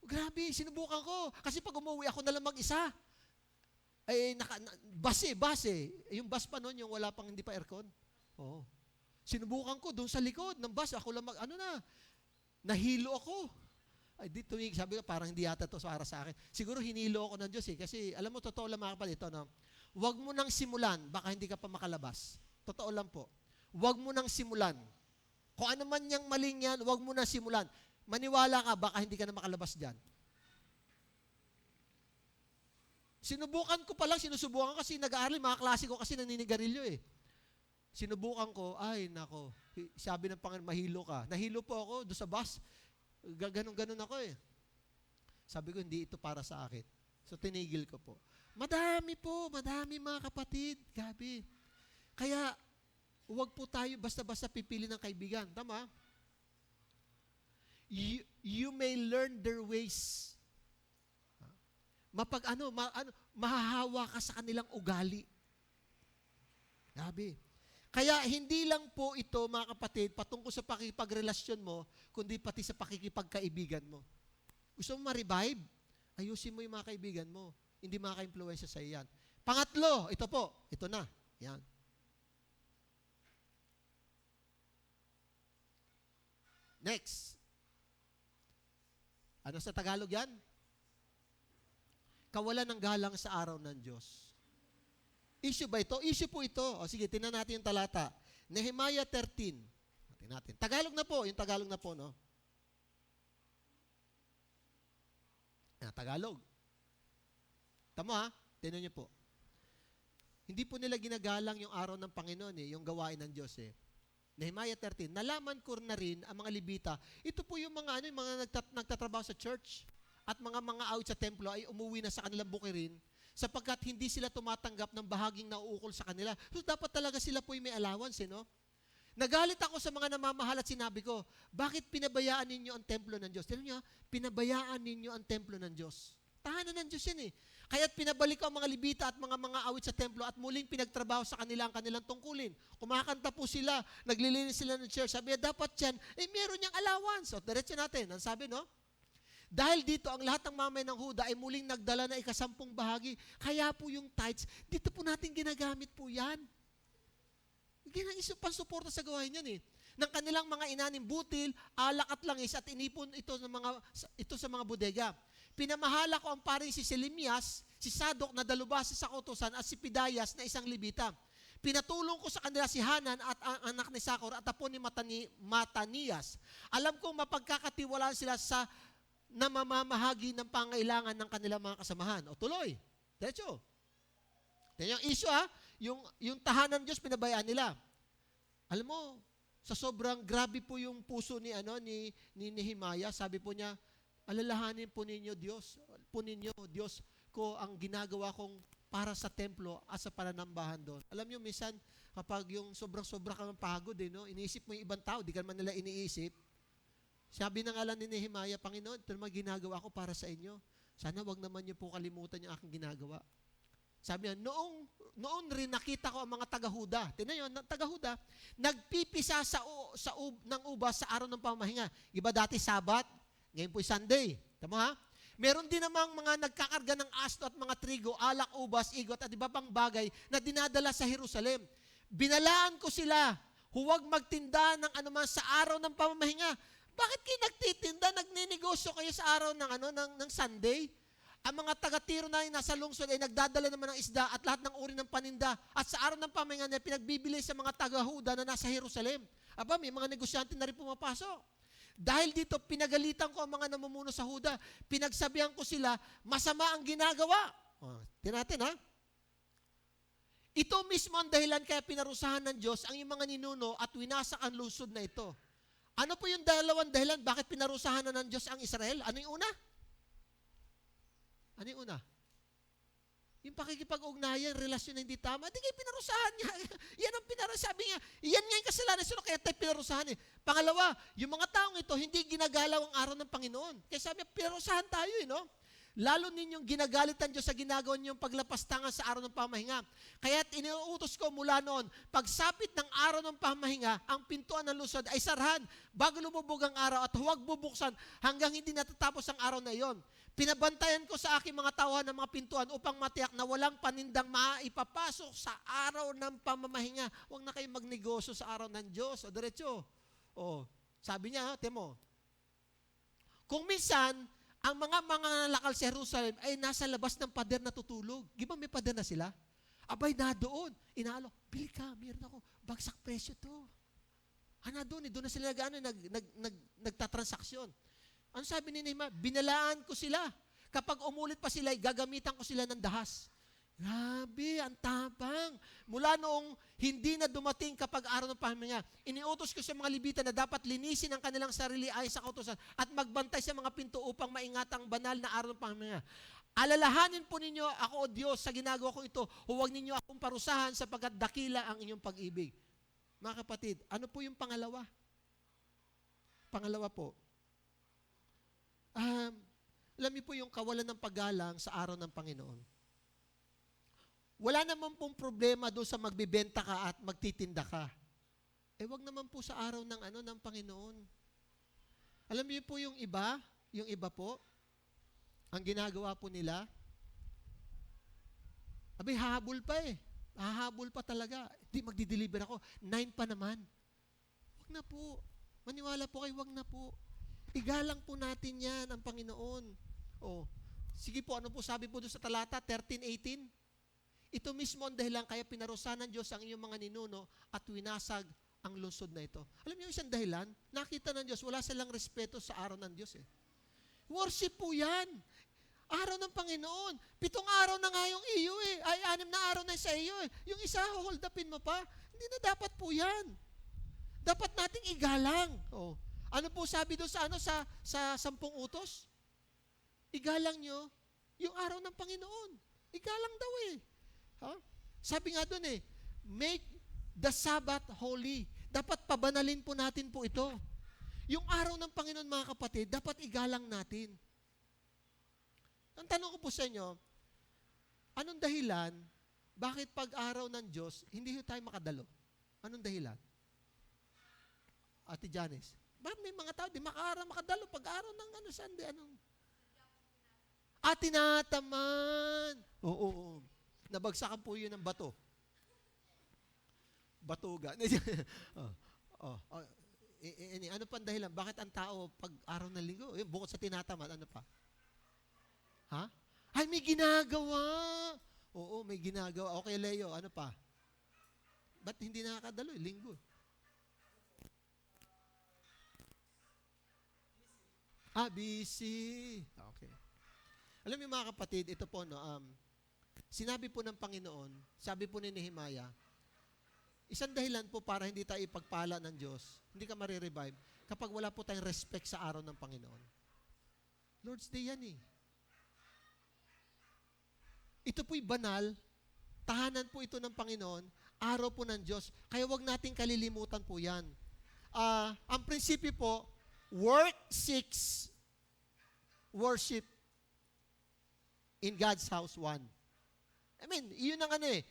Grabe, sinubukan ko. Kasi pag umuwi ako na lang mag-isa. Bus eh. Yung bus pa noon, yung wala pang hindi pa aircon. Oo. Sinubukan ko doon sa likod ng bus. Ako lang nahilo ako. Dito, sabi ko, parang hindi yata ito para sa akin. Siguro hinilo ako ng Diyos eh. Kasi alam mo, totoo lang mga kapatid, ito, no? Huwag mo nang simulan, baka hindi ka pa makalabas. Totoo lang po. Huwag mo nang simulan. Kung ano man yung maling yan, huwag mo nang simulan. Maniwala ka, baka hindi ka na makalabas dyan. Sinubukan ko pa lang, sinusubukan kasi nag-aaral, mga klase ko kasi naninigarilyo eh. Sinubukan ko, ay nako, sabi ng Panginoon, mahilo ka. Nahilo po ako doon sa bus, ganon ako eh. Sabi ko, hindi ito para sa akin. So tinigil ko po. Madami mga kapatid, gabi. Kaya, huwag po tayo basta-basta pipili ng kaibigan. Tama? You may learn their ways. Mahahawa ka sa kanilang ugali. Gabi. Kaya hindi lang po ito, mga kapatid, patungkol sa pakikipagrelasyon mo, kundi pati sa pakikipagkaibigan mo. Gusto mo ma-revive? Ayusin mo yung mga kaibigan mo. Hindi maka-influensya sa iyan. Pangatlo, ito po. Ito na. Yan. Next. Ano sa Tagalog yan? Kawalan ng galang sa araw ng Diyos. Issue ba ito? Issue po ito. O sige, tingnan natin yung talata. Nehemiah 13. Tingnan natin. Tagalog na po. Yung Tagalog na po, no? Tagalog. Tama ha? Tingnan niyo po. Hindi po nila ginagalang yung araw ng Panginoon eh, yung gawain ng Diyos eh. Nehemiah 13. Nalaman ko na rin ang mga Levita. Ito po yung mga yung mga nagtatrabaho sa church at mga out sa templo ay umuwi na sa kanilang bukirin sapagkat hindi sila tumatanggap ng bahaging nauukol sa kanila. So dapat talaga sila po yung may allowance, no? Nagalit ako sa mga namamahal at sinabi ko, bakit pinabayaan ninyo ang templo ng Diyos? Tignan niyo, pinabayaan ninyo ang templo ng Diyos. Tahanan ng Diyos yan eh. Kaya't pinabalik ko ang mga Levita at mga awit sa templo at muling pinagtrabaho sa kanila ang kanilang tungkulin. Kumakanta po sila, naglilinis sila ng church. Sabi niya, dapat yan, meron niyang allowance. O, diretso natin. Ang sabi, no? Dahil dito, ang lahat ng mamay ng Huda ay muling nagdala na ikasampung bahagi. Kaya po yung tithes, dito po natin ginagamit po yan. Pansuporta sa gawain yan eh. Ng kanilang mga inanim butil, alak at langis at inipon ito sa mga bodega. Pinamahala ko ang paring si Selemias, si Sadok na dalubhasa sa kautusan at si Pidayas na isang Levita. Pinatulong ko sa kanila si Hanan at ang anak ni Sakor at apo ni Matanias. Alam kong mapagkakatiwalaan sila sa namamahagi ng pangailangan ng kanilang mga kasamahan. O tuloy. Diretso. Yan yung issue ha. Yung tahanan ng Diyos pinabayaan nila. Alam mo, sa sobrang grabe po yung puso ni Nehemiah, sabi po niya, alalahanin po ninyo Diyos ko ang ginagawa kong para sa templo at sa pananambahan doon. Alam niyo, minsan, kapag yung sobrang-sobra kang pagod, no? Iniisip mo yung ibang tao, di ka man nila iniisip. Sabi ng ngalan ni Nehemiah, Panginoon, ito naman ginagawa ko para sa inyo. Sana wag naman niyo po kalimutan yung aking ginagawa. Sabi niya, noon rin nakita ko ang mga taga-Huda. Tingnan niyo, taga-Huda, nagpipisa ng ubas sa araw ng pamahinga. Iba dati Sabat, ngayon po'y Sunday. Tama ha? Meron din namang mga nagkakarga ng asto at mga trigo, alak, ubas, igot at iba pang bagay na dinadala sa Jerusalem. Binalaan ko sila, huwag magtinda ng anuman sa araw ng pamamahinga. Bakit kayo nagtitinda, nagninegosyo kayo sa araw ng Sunday? Ang mga taga-Tiro na nasa lungsod ay nagdadala naman ng isda at lahat ng uri ng paninda. At sa araw ng pamahinga na pinagbibili sa mga taga-Huda na nasa Jerusalem. Aba, may mga negosyante na rin pumapasok. Dahil dito, pinagalitan ko ang mga namumuno sa Huda. Pinagsabihan ko sila, masama ang ginagawa. Tinatin ha? Ito mismo ang dahilan kaya pinarusahan ng Diyos ang yung mga ninuno at winasak ang lungsod na ito. Ano po yung dalawang dahilan? Bakit pinarusahan na ng Diyos ang Israel? Ano yung una? Ano yung una? Yung pakikipag-ugnayan, relasyon na hindi tama, hindi kayo pinarusahan niya. Yan ang sabi niya, yan nga yung kasalanan sila, kaya tayo pinarusahan eh. Pangalawa, yung mga taong ito, hindi ginagalaw ang araw ng Panginoon. Kaya sabi niya, pinarusahan tayo eh, no? Lalo ninyong ginagalitan Diyos sa ginagawa ninyong paglapastangan sa araw ng pamahinga. Kaya't iniuutos ko mula noon, pagsapit ng araw ng pamahinga, ang pintuan ng lungsod ay sarahan bago lumubog ang araw at huwag bubuksan hanggang hindi natatapos ang araw na iyon. Pinabantayan ko sa aking mga tauhan ng mga pintuan upang matiyak na walang panindang maipapasok sa araw ng pamamahinga. Huwag na kayong magnegosyo sa araw ng Diyos. O, diretso. O, sabi niya, Temo, kung minsan, ang mga lakal sa Jerusalem ay nasa labas ng pader na tutulog. Di ba may pader na sila? Abay, na doon. Inaalok, bili ka, meron ako. Bagsak presyo to. Doon na sila nagtatransaksyon. Ano sabi ni Nehemiah? Binalaan ko sila. Kapag umulit pa sila, gagamitan ko sila ng dahas. Grabe, ang tapang. Mula noong hindi na dumating kapag araw ng pamahinga, iniutos ko sa mga Levita na dapat linisin ang kanilang sarili ayon sa kautusan at magbantay sa mga pinto upang maingat ang banal na araw ng pamahinga. Alalahanin po ninyo ako, O Diyos, sa ginagawa ko ito. Huwag ninyo akong parusahan sapagkat dakila ang inyong pag-ibig. Mga kapatid, ano po yung pangalawa? Pangalawa po, alam niyo po yung kawalan ng paggalang sa araw ng Panginoon. Wala naman pong problema doon sa magbibenta ka at magtitinda ka. Wag naman po sa araw ng Panginoon. Alam niyo po yung iba po, ang ginagawa po nila, hahabol pa hahabol pa talaga. Hindi, magdi-deliver ako. 9 pa naman. Wag na po. Maniwala po kayo, wag na po. Igalang po natin yan, ang Panginoon. Sige po, ano po sabi po doon sa talata, 13:18? Ito mismo ang dahilan kaya pinarusahan ng Diyos ang iyong mga ninuno at winasag ang lungsod na ito. Alam niyo isang dahilan? Nakita ng Diyos, wala silang respeto sa araw ng Diyos. Worship po yan. Araw ng Panginoon. 7 araw na nga yung iyo Ay, 6 na araw na sa iyo Yung isa, hold upin mo pa. Hindi na dapat po yan. Dapat nating igalang. Ano po sabi doon sa 10 utos? Igalang nyo yung araw ng Panginoon. Igalang daw Sabi nga doon make the Sabbath holy. Dapat pabanalin po natin po ito. Yung araw ng Panginoon, mga kapatid, dapat igalang natin. Ang tanong ko po sa inyo, anong dahilan, bakit pag araw ng Diyos, hindi tayo makadalo? Anong dahilan? Ate Janice, bakit may mga tao, di makadalo pag araw ng Sunday, tinataman. Oo. Nabagsakan po yun ng bato. Batuga. Ano pa ang dahilan? Bakit ang tao pag araw ng linggo, bukod sa tinataman, ano pa? Ay, may ginagawa. Oo, may ginagawa. Okay, Leo, ano pa? Ba't hindi nakakadalo? Linggo. Busy. Okay. Alam niyo mga kapatid, ito po, sinabi po ng Panginoon, sabi po ni Nehemiah, isang dahilan po para hindi tayo ipagpala ng Diyos, hindi ka marirevive, kapag wala po tayong respect sa araw ng Panginoon. Lord's Day yan Ito po'y banal, tahanan po ito ng Panginoon, araw po ng Diyos, kaya wag nating kalilimutan po yan. Ang prinsipyo po, work 6, worship in God's house 1. Yun ang 6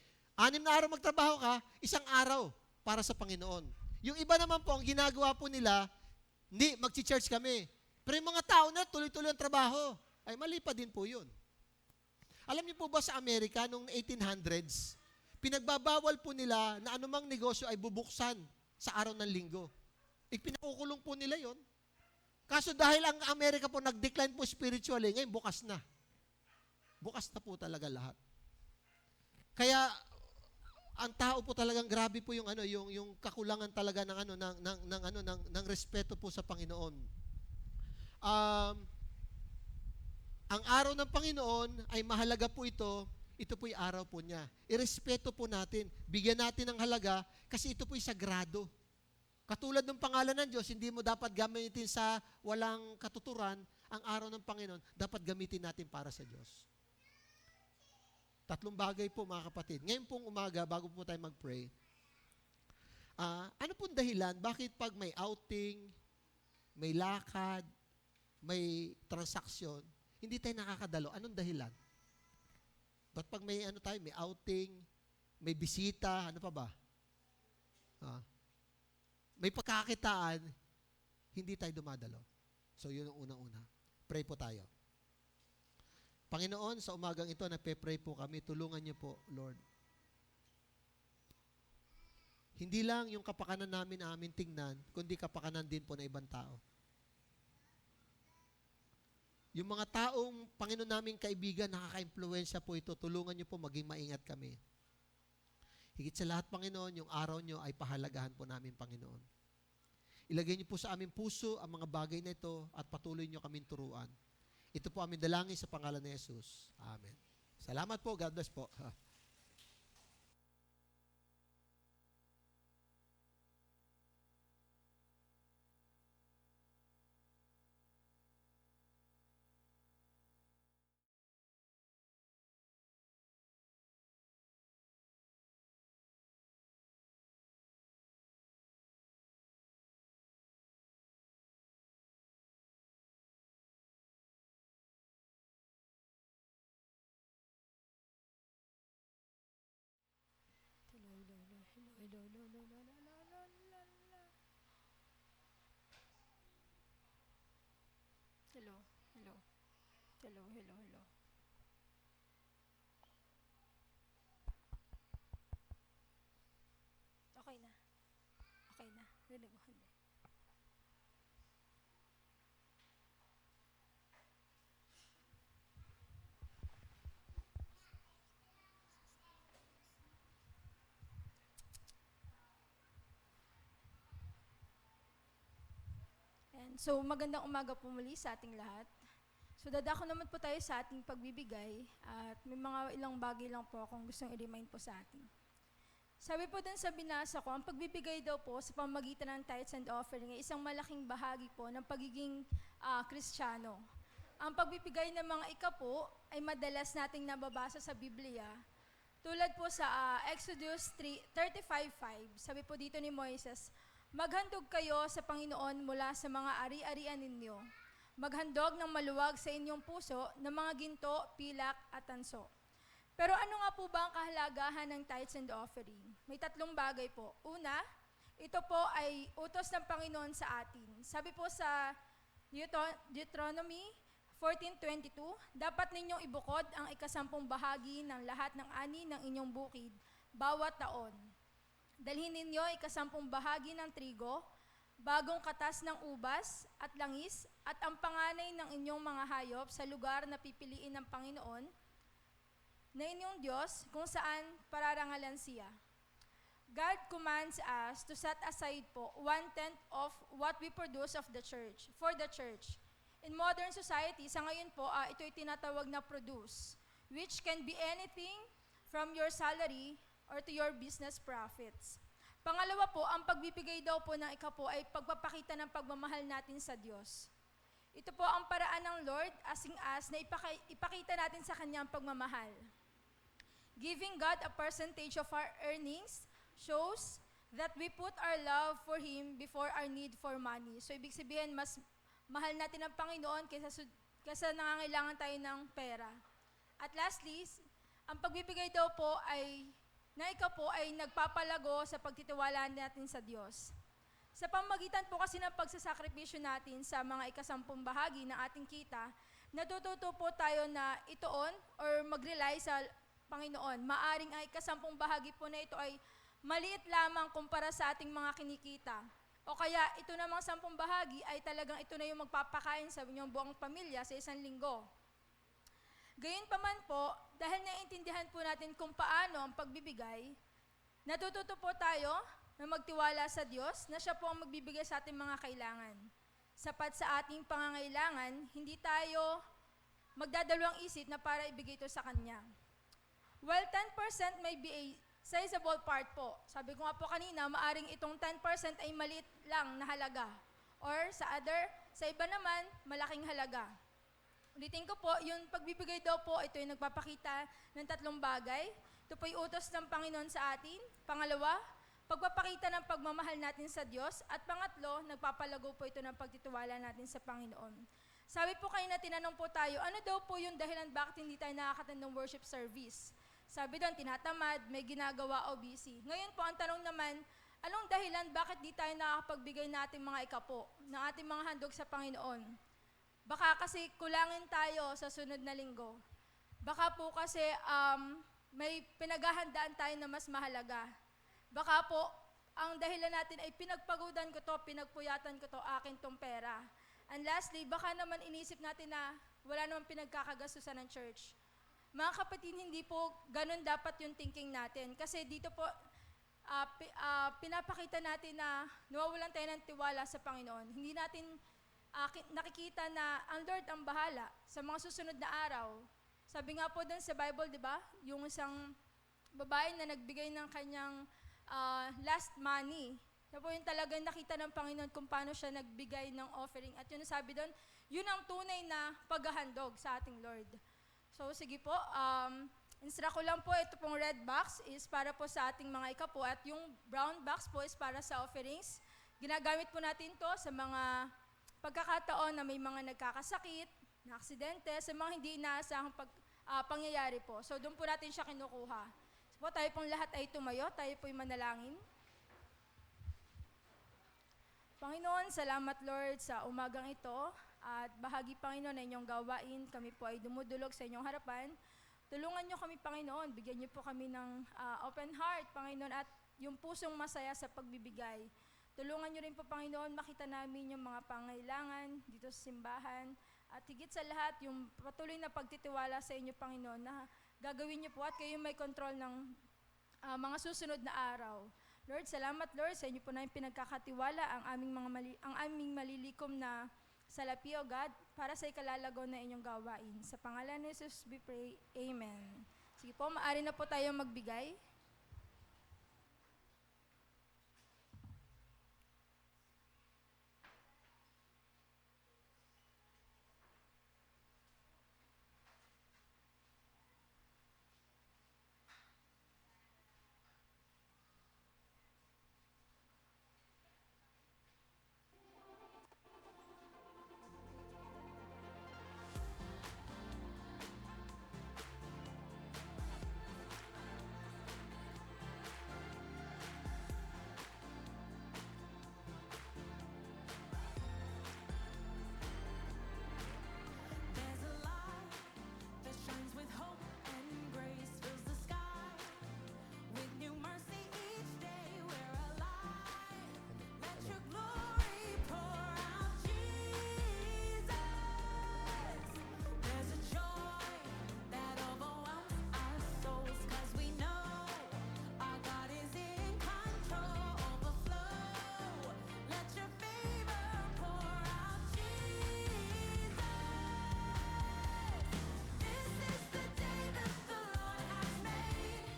na araw magtrabaho ka, 1 araw para sa Panginoon. Yung iba naman po, ang ginagawa po nila, hindi, magchi-church kami. Pero yung mga tao na tuloy-tuloy ang trabaho, ay mali pa din po yun. Alam niyo po ba sa Amerika, noong 1800s, pinagbabawal po nila na anumang negosyo ay bubuksan sa araw ng linggo. Pinakukulong po nila yon. Kaso dahil ang Amerika po nag-decline po spiritually, ngayon bukas na. Bukas na po talaga lahat. Kaya ang tao po talagang grabe po yung yung kakulangan talaga ng respeto po sa Panginoon. Ang araw ng Panginoon ay mahalaga po ito po'y araw po niya. Irespeto po natin, bigyan natin ng halaga kasi ito po'y sagrado. Katulad ng pangalan ng Diyos, hindi mo dapat gamitin sa walang katuturan. Ang araw ng Panginoon, dapat gamitin natin para sa Diyos. 3 bagay po mga kapatid. Ngayon pong umaga, bago po tayo mag-pray, ano pong dahilan, bakit pag may outing, may lakad, may transaksyon, hindi tayo nakakadalo. Anong dahilan? Ba't pag may ano tayo, may outing, may bisita, ano pa ba? May pagkakitaan, hindi tayo dumadalo. So, yun ang unang-una. Pray po tayo. Panginoon, sa umagang ito, nagpe-pray po kami. Tulungan niyo po, Lord. Hindi lang yung kapakanan namin na aming tingnan, kundi kapakanan din po ng ibang tao. Yung mga taong Panginoon naming kaibigan, nakaka-impluwensya po ito. Tulungan niyo po, maging maingat kami. Higit sa lahat, Panginoon, yung araw niyo ay pahalagahan po namin, Panginoon. Ilagay niyo po sa aming puso ang mga bagay na ito at patuloy niyo kaming turuan. Ito po aming dalangin sa pangalan ni Jesus. Amen. Salamat po. God bless po. Hello, hello. Hello, hello, hello. Okay na. Okay na. Rinig mo. Hindi. And so, magandang umaga po muli sa ating lahat. So, dadako naman po tayo sa ating pagbibigay at may mga ilang bagay lang po akong gustong i-remind po sa atin. Sabi po dun sa binasa ko, ang pagbibigay daw po sa pamamagitan ng tithes and offering ay isang malaking bahagi po ng pagiging Kristiyano. Ang pagbibigay ng mga ikapo ay madalas nating nababasa sa Biblia. Tulad po sa Exodus 35:5, sabi po dito ni Moises, "Maghandog kayo sa Panginoon mula sa mga ari-arian ninyo. Maghandog ng maluwag sa inyong puso ng mga ginto, pilak at tanso." Pero ano nga po ba ang kahalagahan ng tithes and offering? May tatlong bagay po. Una, ito po ay utos ng Panginoon sa atin. Sabi po sa Deuteronomy 14:22, "Dapat ninyong ibukod ang ika-10 bahagi ng lahat ng ani ng inyong bukid bawat taon. Dalhin ninyo ika-10 bahagi ng trigo, bagong katas ng ubas at langis, at ang panganay ng inyong mga hayop sa lugar na pipiliin ng Panginoon na inyong Diyos kung saan pararangalan siya." God commands us to set aside po 1/10 of what we produce of the church, for the church. In modern society, sa ngayon po, ito'y tinatawag na produce, which can be anything from your salary or to your business profits. Pangalawa po, ang pagbibigay daw po ng ikapo ay pagpapakita ng pagmamahal natin sa Diyos. Ito po ang paraan ng Lord asing as na ipakita natin sa Kanya ang pagmamahal. Giving God a percentage of our earnings shows that we put our love for Him before our need for money. So, ibig sabihin, mas mahal natin ang Panginoon kaysa nangangailangan tayo ng pera. At lastly, ang pagbibigay daw po ay na ikaw po ay nagpapalago sa pagtitiwala natin sa Diyos. Sa pamagitan po kasi ng pagsasakripisyo natin sa mga ika-10 bahagi ng ating kita, natututo po tayo na itoon or mag-rely sa Panginoon. Maaring ay ika-10 bahagi po na ito ay maliit lamang kumpara sa ating mga kinikita. O kaya ito namang 10 bahagi ay talagang ito na yung magpapakain sa inyong buong pamilya sa isang linggo. Gayunpaman po, dahil naiintindihan po natin kung paano ang pagbibigay, natututo po tayo na magtiwala sa Diyos na siya po ang magbibigay sa ating mga kailangan. Sapat sa ating pangangailangan, hindi tayo magdadalawang isip na para ibigay ito sa Kanya. While 10% may be a sizable part po. Sabi ko nga po kanina, maaring itong 10% ay maliit lang na halaga. Or sa iba naman, malaking halaga. Ulitin ko po, yung pagbibigay daw po, ito yung nagpapakita ng 3 bagay. Ito po yung utos ng Panginoon sa atin. Pangalawa, pagpapakita ng pagmamahal natin sa Diyos. At pangatlo, nagpapalago po ito ng pagtitiwala natin sa Panginoon. Sabi po kayo na tinanong po tayo, ano daw po yung dahilan bakit hindi tayo nakakatend ng worship service? Sabi doon, tinatamad, may ginagawa o busy. Ngayon po, ang tanong naman, anong dahilan bakit di tayo nakakapagbigay natin mga ikapo, ng ating mga handog sa Panginoon? Baka kasi kulangin tayo sa sunod na linggo. Baka po kasi may pinaghahandaan tayo na mas mahalaga. Baka po, ang dahilan natin ay pinagpagudan ko to, pinagpuyatan ko to, akin tong pera. And lastly, baka naman inisip natin na wala naman pinagkakagastusan ng church. Mga kapatid, hindi po ganun dapat yung thinking natin. Kasi dito po, pinapakita natin na nawawalan tayo ng tiwala sa Panginoon. Hindi natin nakikita na ang Lord ang bahala sa mga susunod na araw. Sabi nga po dun sa Bible, di ba? Yung isang babae na nagbigay ng kanyang last money. Yan po yung talagang nakita ng Panginoon kung paano siya nagbigay ng offering. At yun sabi doon, yun ang tunay na paghahandog sa ating Lord. So sige po, instruct ko lang po, ito pong red box is para po sa ating mga ikapo at yung brown box po is para sa offerings. Ginagamit po natin to sa mga pagkakataon na may mga nagkakasakit, na aksidente, sa mga hindi inaasahang pangyayari po. So doon po natin siya kinukuha. So po, tayo pong lahat ay tumayo, tayo po'y manalangin. Panginoon, salamat Lord sa umagang ito at bahagi Panginoon na inyong gawain. Kami po ay dumudulog sa inyong harapan. Tulungan niyo kami Panginoon, bigyan niyo po kami ng open heart Panginoon at yung pusong masaya sa pagbibigay. Tulungan niyo rin po Panginoon, makita namin yung mga pangailangan dito sa simbahan at higit sa lahat yung patuloy na pagtitiwala sa inyo Panginoon na gagawin niyo po at kayo may control ng mga susunod na araw. Lord, salamat Lord sa inyo po na yung pinagkakatiwala ang aming malilikom na salapi o God para sa ikalalago na inyong gawain. Sa pangalan ni Jesus we pray, Amen. Sige po, maaari na po tayong magbigay. There's a light that shines with hope and grace, fills the sky with new mercy each day. We're alive. Let your glory pour out, Jesus. There's a joy that overwhelms our souls, 'cause we know our God is in control. Overflow. Let your favor pour out, Jesus. This is the day that the Lord has made.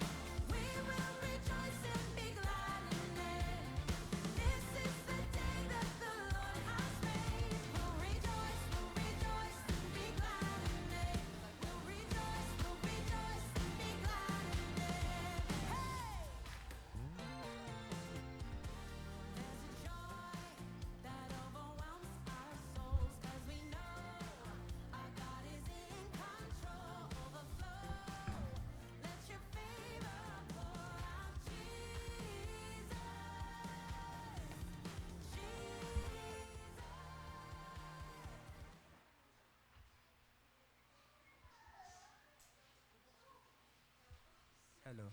We will rejoice and be glad in it. This is the day that the Lord has made. We'll rejoice and be glad in it. We'll rejoice and be glad in it. Hey! There's a joy that overwhelms our souls, 'cause we know our God is in control. Overflow. Let your favor pour out, Jesus. Hello.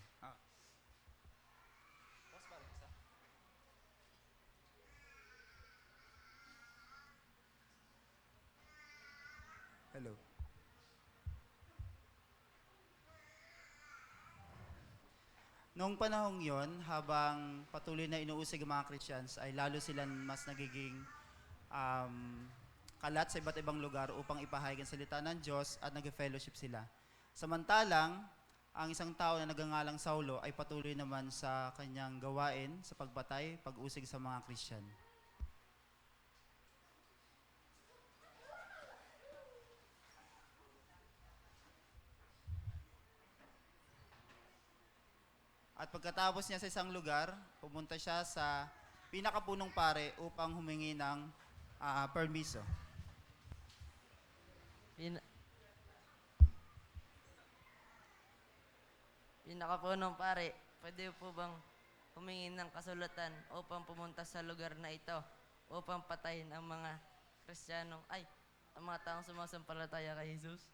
Hello. Noong panahong yon, habang patuloy na inuusig ang mga Christians, ay lalo silang mas nagiging kalat sa iba't ibang lugar upang ipahayag ang salita ng Diyos at nag-fellowship sila. Samantalang, ang isang tao na nagangalang Saulo ay patuloy naman sa kanyang gawain sa pagbatay, pag-usig sa mga Christian. At pagkatapos niya sa isang lugar, pumunta siya sa pinakapunong pare upang humingi ng permiso. Pin- Pinakapunong pare, pwede po bang humingi ng kasulatan upang pumunta sa lugar na ito upang patayin ang mga ang mga taong sumasampalataya kay Jesus?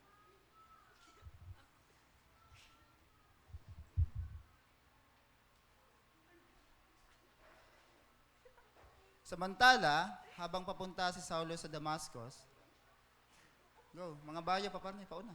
Samantala, habang papunta si Saulo sa Damascus, go, mga bayo pa pauna.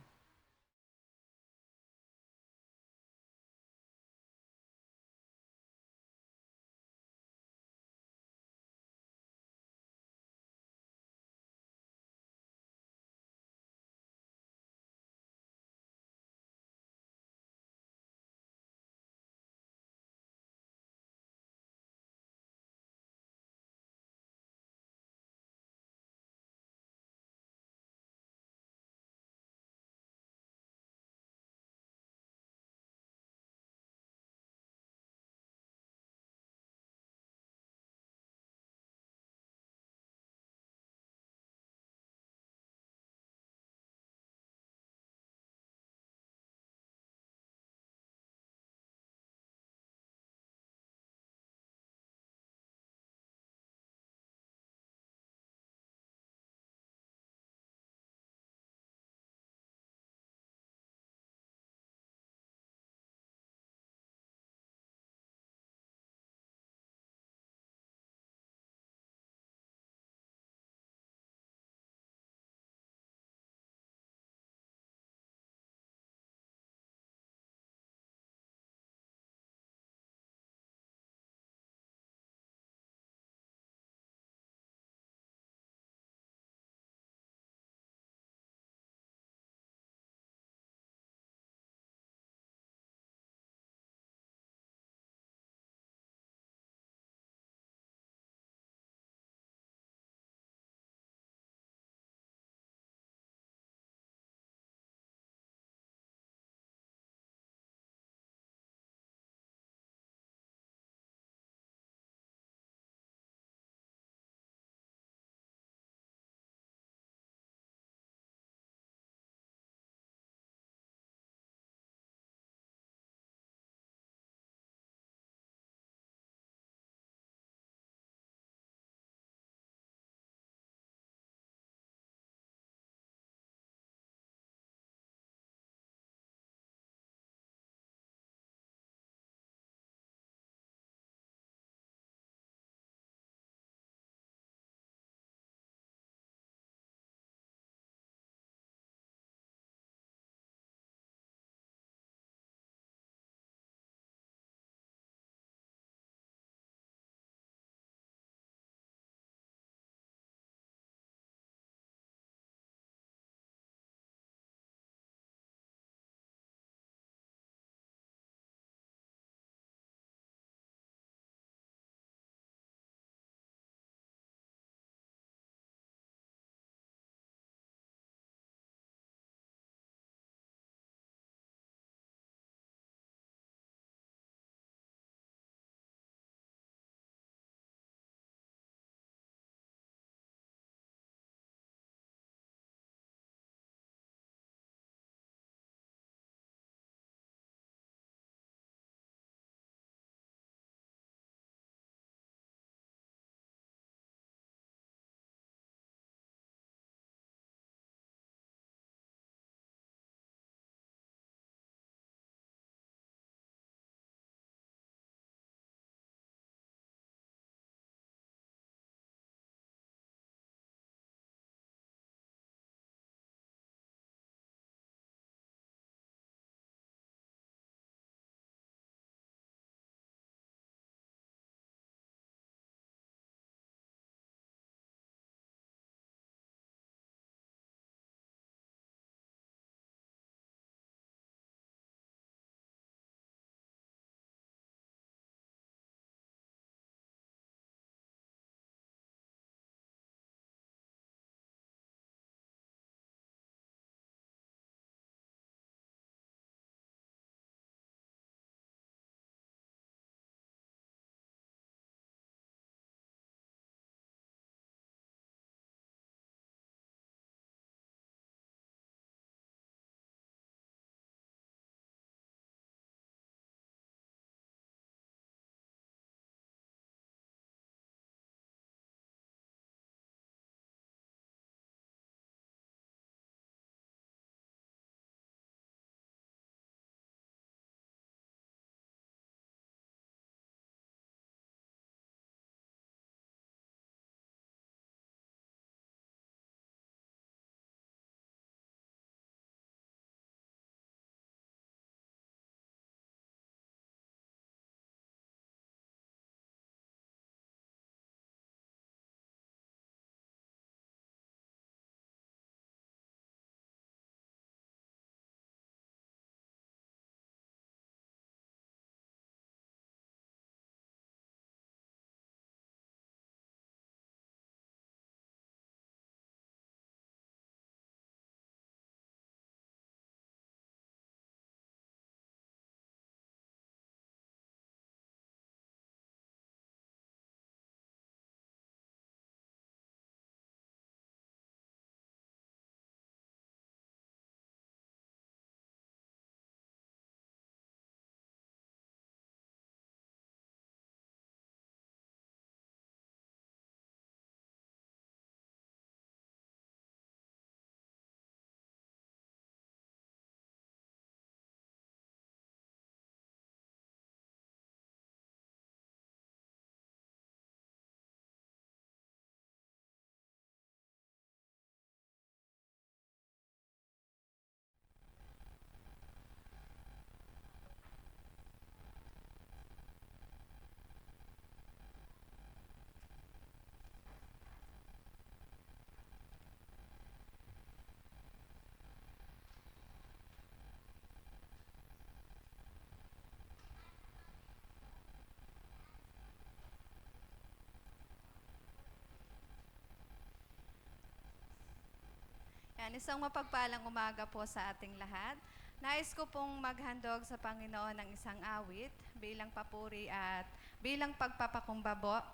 Yan, isang mapagpalang umaga po sa ating lahat. Nais ko pong maghandog sa Panginoon ng isang awit bilang papuri at bilang pagpapakumbaba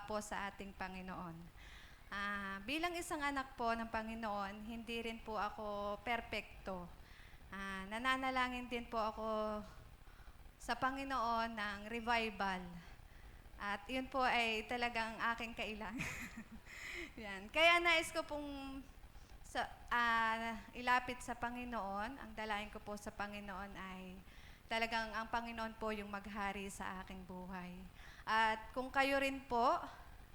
po sa ating Panginoon. Bilang isang anak po ng Panginoon, hindi rin po ako perpekto. Nananalangin din po ako sa Panginoon ng revival. At yun po ay talagang aking kailangan. Yan. Kaya nais ko pong ilapit sa Panginoon. Ang dalain ko po sa Panginoon ay talagang ang Panginoon po yung maghari sa aking buhay. At kung kayo rin po,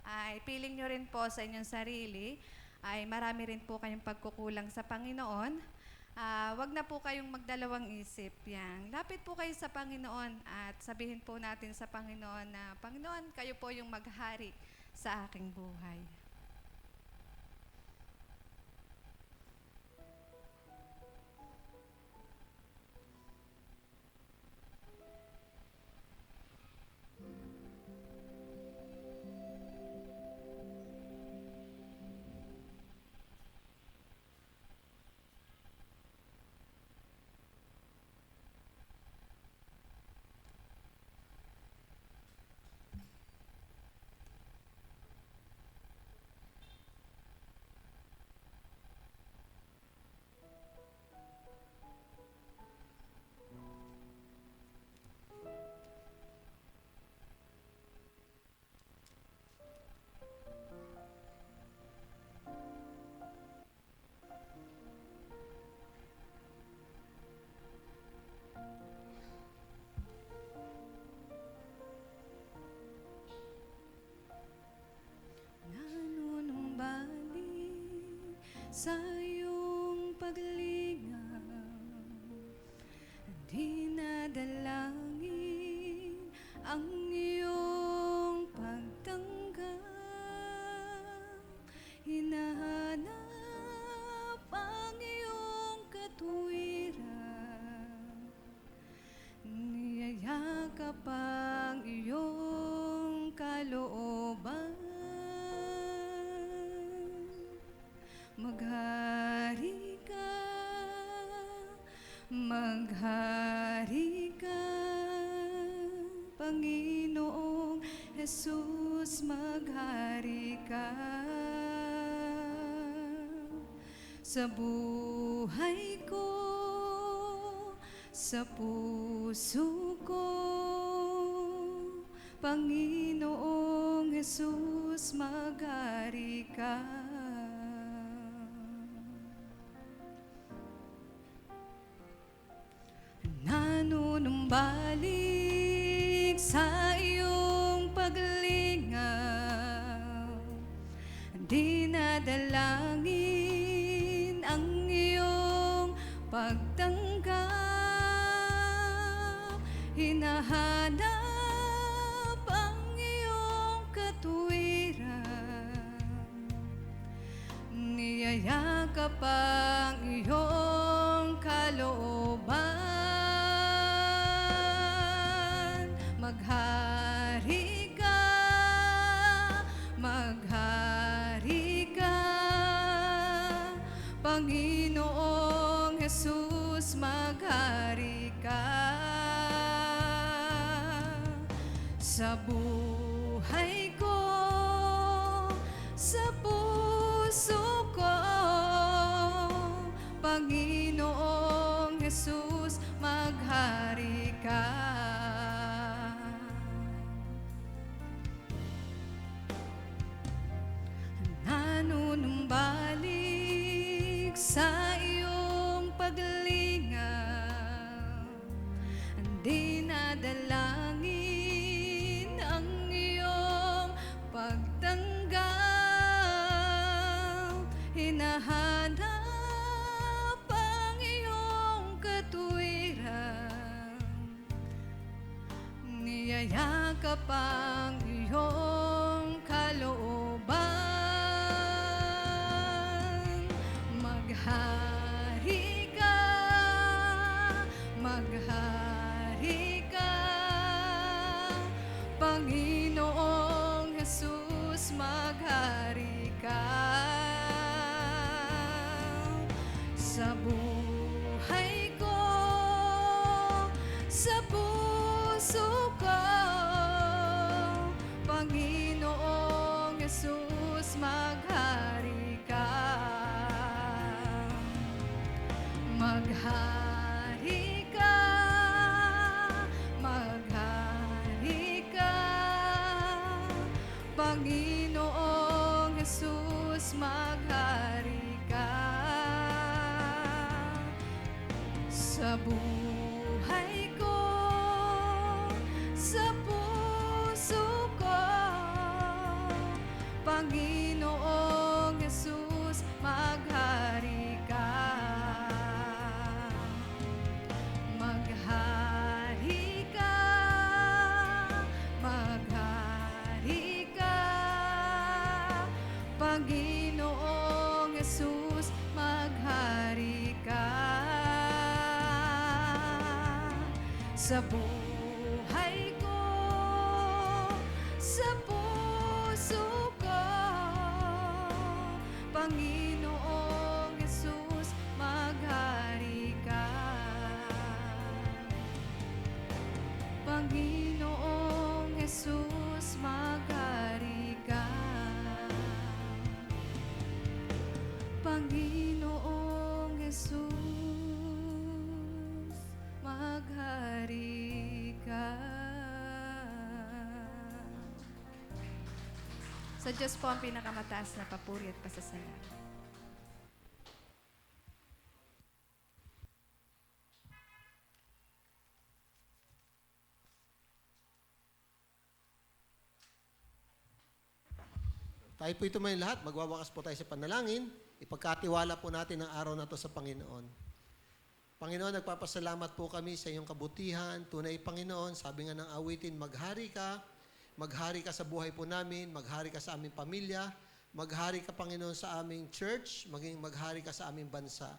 ay piling nyo rin po sa inyong sarili, ay marami rin po kayong pagkukulang sa Panginoon. Wag na po kayong magdalawang isip. Yan. Lapit po kayo sa Panginoon at sabihin po natin sa Panginoon na, Panginoon, kayo po yung maghari sa aking buhay. Nanunumbalik sa iyong paglingaw, dinadalangin ang iyong pagtanggap, hinahanap ang iyong katuwiran, niyayakap ang iyong kalooban. Maghari ka, Panginoong Jesus, maghari ka. Sa buhay ko, sa puso ko, Panginoong Jesus, maghari ka. Nanunumbalik sa iyong paglingaw, dinadalangin ang iyong pagtanggap, hinahanap ang iyong katuwiran, niyayakap ang iyong kalooban. Maghari ka, Panginoong Jesus, maghari ka. Sa buhay ko, sa puso ko, Panginoong Jesus, maghari ka. Nanunumbalik sa iyong paglingaw, dinadalangin ang iyong pagtanggap, hinahanap ang iyong katuwiran, niyayakap ang iyong kalooban. Maghari ka, Panginoong Jesus, maghari ka. sa buhay ko, sa puso ko, Panginoong Yesus, maghari ka. Maghari ka, maghari ka, Panginoong Yesus, maghari ka. Sa buhay ko, sa puso ko, Panginoong Yesus, maghari ka. Maghari ka, maghari ka, Panginoong Yesus, maghari ka. Sa buhay ko, sa puso ko, Panginoong Yesus, maghari ka. Panginoong Yesus, maghari ka. Panginoong Yesus, maghari ka. Sa Diyos po ang pinakamataas na papuri at pasasalamat. Tayo po ito may lahat, magwawakas po tayo sa panalangin. Ipagkatiwala po natin ang araw na to sa Panginoon. Panginoon, nagpapasalamat po kami sa iyong kabutihan. Tunay, Panginoon, sabi nga ng awitin, maghari ka sa buhay po namin, maghari ka sa aming pamilya, maghari ka, Panginoon, sa aming church, maging maghari ka sa aming bansa.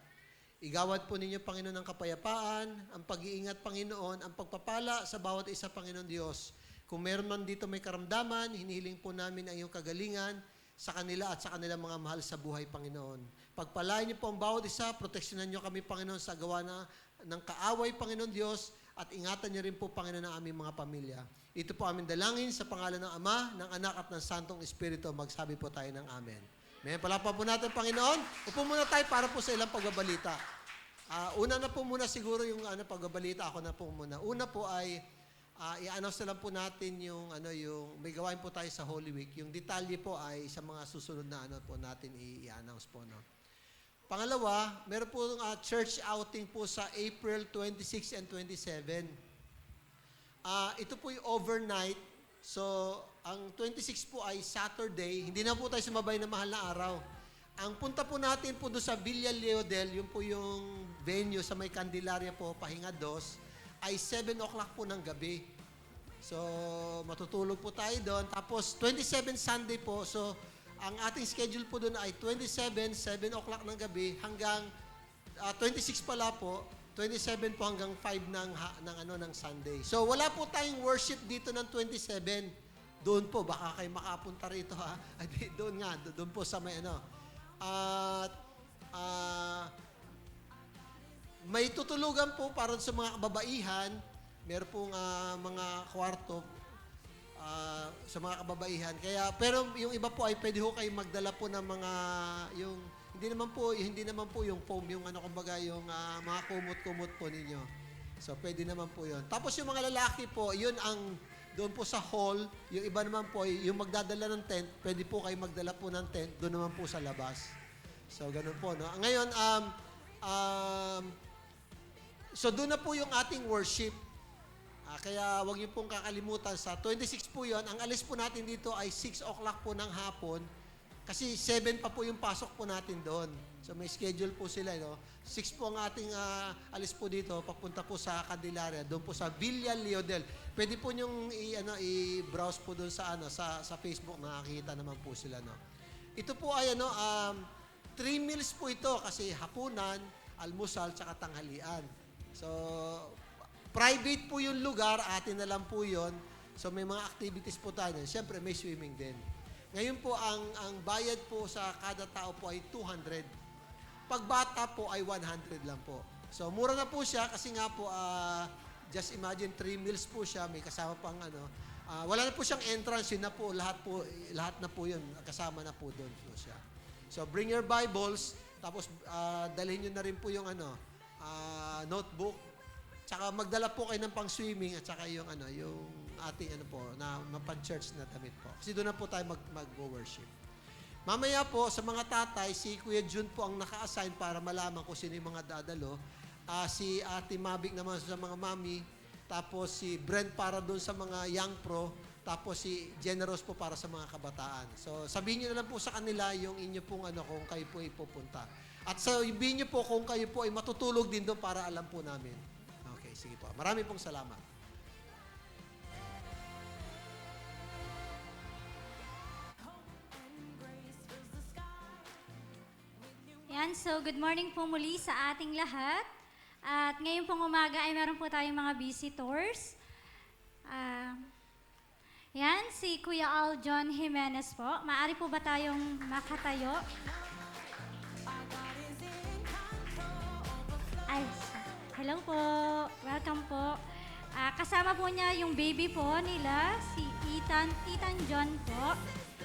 Igawad po ninyo, Panginoon, ang kapayapaan, ang pag-iingat, Panginoon, ang pagpapala sa bawat isa, Panginoon Diyos. Kung meron man dito may karamdaman, hinihiling po namin ang iyong kagalingan sa kanila at sa kanilang mga mahal sa buhay, Panginoon. Pagpalain niyo po ang bawat isa, proteksyonan niyo kami, Panginoon, sa gawa ng kaaway, Panginoon Diyos, at ingatan niyo rin po, Panginoon, ang aming mga pamilya. Ito po aming dalangin sa pangalan ng Ama, ng Anak, at ng Santong Espiritu. Magsabi po tayo ng Amen. May palapan po natin, Panginoon. Upo muna tayo para po sa ilang pagbabalita. Una na po muna siguro yung pagbabalita. Ako na po muna. Una po ay i-announce na lang po natin yung may gawain po tayo sa Holy Week. Yung detalye po ay sa mga susunod na po natin i-announce po, no. Pangalawa, meron po church outing po sa April 26 and 27. Ito po yung overnight. So, ang 26 po ay Saturday. Hindi na po tayo sumabay na mahal na araw. Ang punta po natin po doon sa Villa Leodel, yun po yung venue sa may Candelaria po, Pahinga 2, ay 7 o'clock po ng gabi. So, matutulog po tayo doon. Tapos, 27 Sunday po. So, ang ating schedule po doon ay 27, 7 o'clock ng gabi hanggang 26 pala po, 27 po hanggang 5 ng Sunday. So, wala po tayong worship dito ng 27. Doon po, baka kayo makapunta rito, ha? Doon nga, doon po sa may At may tutulugan po para sa mga kababaihan. Meron pong mga kwarto sa mga kababaihan. Pero yung iba po ay pwede ho kayo magdala po ng mga, hindi naman po yung foam, yung kumbaga yung mga kumot-kumot po ninyo. So, pwede naman po yun. Tapos yung mga lalaki po, yun ang doon po sa hall. Yung iba naman po, yung magdadala ng tent, pwede po kayo magdala po ng tent, doon naman po sa labas. So, ganun po, no? Ngayon, so doon na po yung ating worship. Kaya huwag niyo pong kakalimutan, sa 26 po yun, ang alis po natin dito ay 6 o'clock po ng hapon, kasi 7 pa po yung pasok po natin doon. So may schedule po sila, no? 6 po ang ating alis po dito, papunta po sa Candelaria, doon po sa Villa Leodel. Pwede po niyong i-browse po doon sa sa Facebook, nakakita naman po sila, no? Ito po ay 3 meals po ito, kasi hapunan, almusal, tsaka tanghalian. So, private po yung lugar, atin na lang po yun. So, may mga activities po tayo. Siyempre, may swimming din. Ngayon po, ang bayad po sa kada tao po ay 200. Pagbata po ay 100 lang po. So, mura na po siya kasi nga po, just imagine 3 meals po siya, may kasama pang wala na po siyang entrance, yun na po, lahat na po yun, kasama na po doon po siya. So, bring your Bibles, tapos dalhin nyo na rin po yung notebook, tsaka magdala po kayo ng pang-swimming at tsaka yung yung ating na mapag-church na damit po. Kasi doon na po tayo mag-worship. Mamaya po, sa mga tatay, si Kuya Jun po ang naka-assign para malaman kung sino yung mga dadalo. Si Ate Mavic naman sa mga mami, tapos si Brent para doon sa mga young pro, tapos si Generous po para sa mga kabataan. So, sabihin niyo na lang po sa kanila yung inyo pong kung kayo po ipupunta. At sabihin niyo po kung kayo po ay matutulog din doon para alam po namin. Okay, sige po. Maraming pong salamat. Yan, so good morning po muli sa ating lahat. At ngayon pong umaga ay meron po tayong mga visitors. Yan, si Kuya Al John Jimenez po. Maaari po ba tayong makatayo? Ay, hello po. Welcome po. Kasama po niya yung baby po nila, si Ethan John po,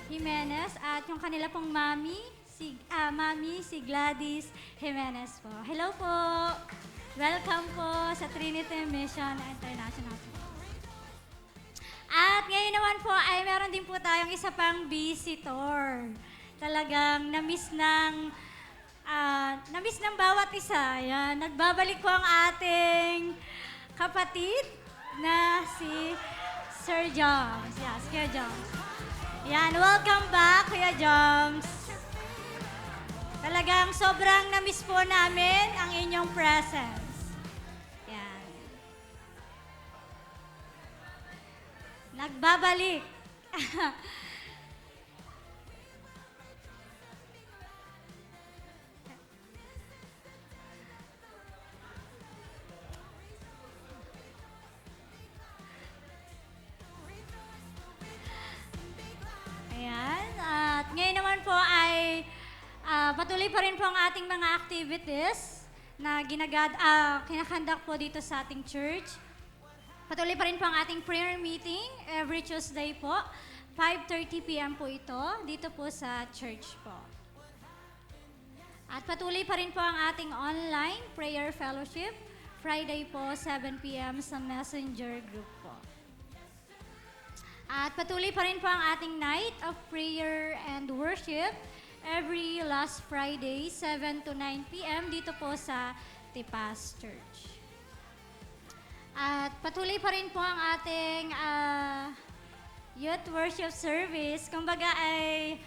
Jimenez, at yung kanila pong mami, si Gladys Jimenez po. Hello po. Welcome po sa Trinity Mission International. At ngayon naman po ay meron din po tayong isa pang visitor. Talagang na-miss ng bawat isa. Yan, nagbabalik po ang ating kapatid na si Sir Joms. Yes, Kuya Joms. Yan, welcome back, Kuya Joms. Talagang sobrang na-miss po namin ang inyong presence. Yan. Nagbabalik. Ayan. At ngayon naman po ay patuloy pa rin po ang ating mga activities na kinakandak po dito sa ating church. Patuloy pa rin po ang ating prayer meeting every Tuesday po. 5:30 p.m. po ito, dito po sa church po. At patuloy pa rin po ang ating online prayer fellowship. Friday po, 7 p.m. sa Messenger group po. At patuloy pa rin po ang ating night of prayer and worship every last Friday, 7 to 9 p.m. dito po sa Tipas Church. At patuloy pa rin po ang ating youth worship service. Kumbaga ay,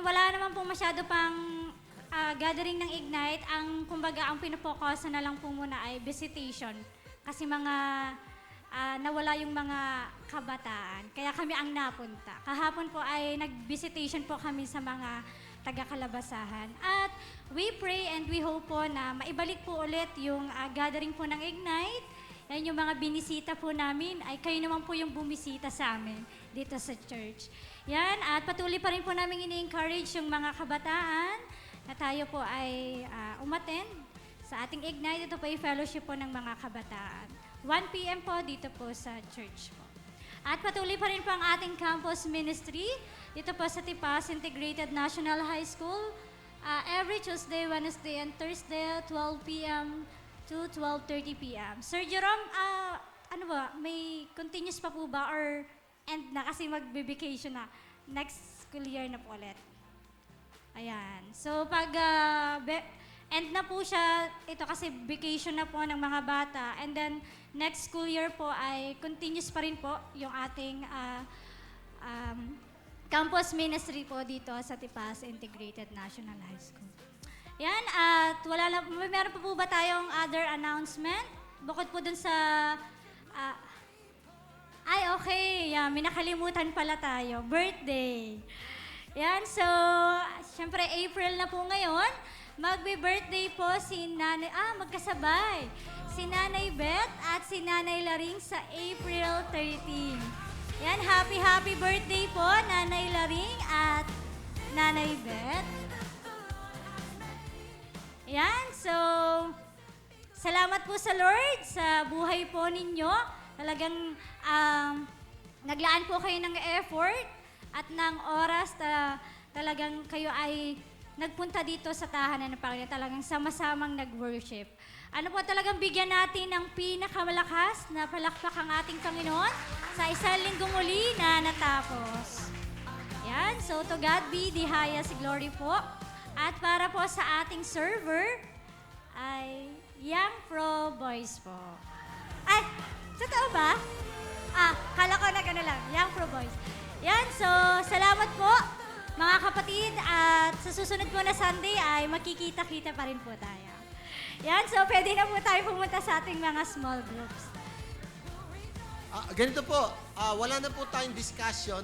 wala naman po masyado pang gathering ng Ignite. Ang pinapokusan na lang po muna ay visitation. Kasi nawala yung mga kabataan. Kaya kami ang napunta. Kahapon po ay nag-visitation po kami sa mga taga-Kalabasahan. At we pray and we hope po na maibalik po ulit yung gathering po ng Ignite. Yan yung mga binisita po namin, ay kayo naman po yung bumisita sa amin dito sa church. Yan, at patuloy pa rin po namin ini-encourage yung mga kabataan na tayo po ay umattend sa ating Ignite. Ito po yung fellowship po ng mga kabataan. 1 p.m. po dito po sa church po. At patuloy pa rin po ang ating campus ministry dito po sa Tipas Integrated National High School. Every Tuesday, Wednesday, and Thursday, 12 p.m. to 12:30 p.m. Sir Jerome, may continuous pa po ba or end na kasi magbe-vacation na? Next school year na po ulit. Ayan. So pag end na po siya, ito kasi vacation na po ng mga bata. And then next school year po ay continuous pa rin po yung ating campus ministry po dito sa Tipas Integrated National High School. Yan, at meron pa po ba tayong other announcement? Bukod po dun sa, okay, may nakalimutan pala tayo, birthday. Yan, so, syempre April na po ngayon, magbe-birthday po si Nanay, magkasabay, si Nanay Beth at si Nanay Laring sa April 13. Yan, happy birthday po, Nanay Laring at Nanay Beth. Yan, so, salamat po sa Lord sa buhay po ninyo. Talagang naglaan po kayo ng effort at ng oras talagang kayo ay nagpunta dito sa tahanan ng Panginoon. Talagang sama-samang nag-worship. Ano po talagang bigyan natin ng pinakamalakas na palakpak ang ating Panginoon sa isang linggong muli na natapos. Yan, so to God be the highest glory po. At para po sa ating server ay Young Pro Boys po. Ay, totoo ba? Kala ko na gano'n lang, Young Pro Boys. Yan, so salamat po mga kapatid at sa susunod po na Sunday ay makikita-kita pa rin po tayo. Yan, so pwede na po tayo pumunta sa ating mga small groups. Ganito po, wala na po tayong discussion.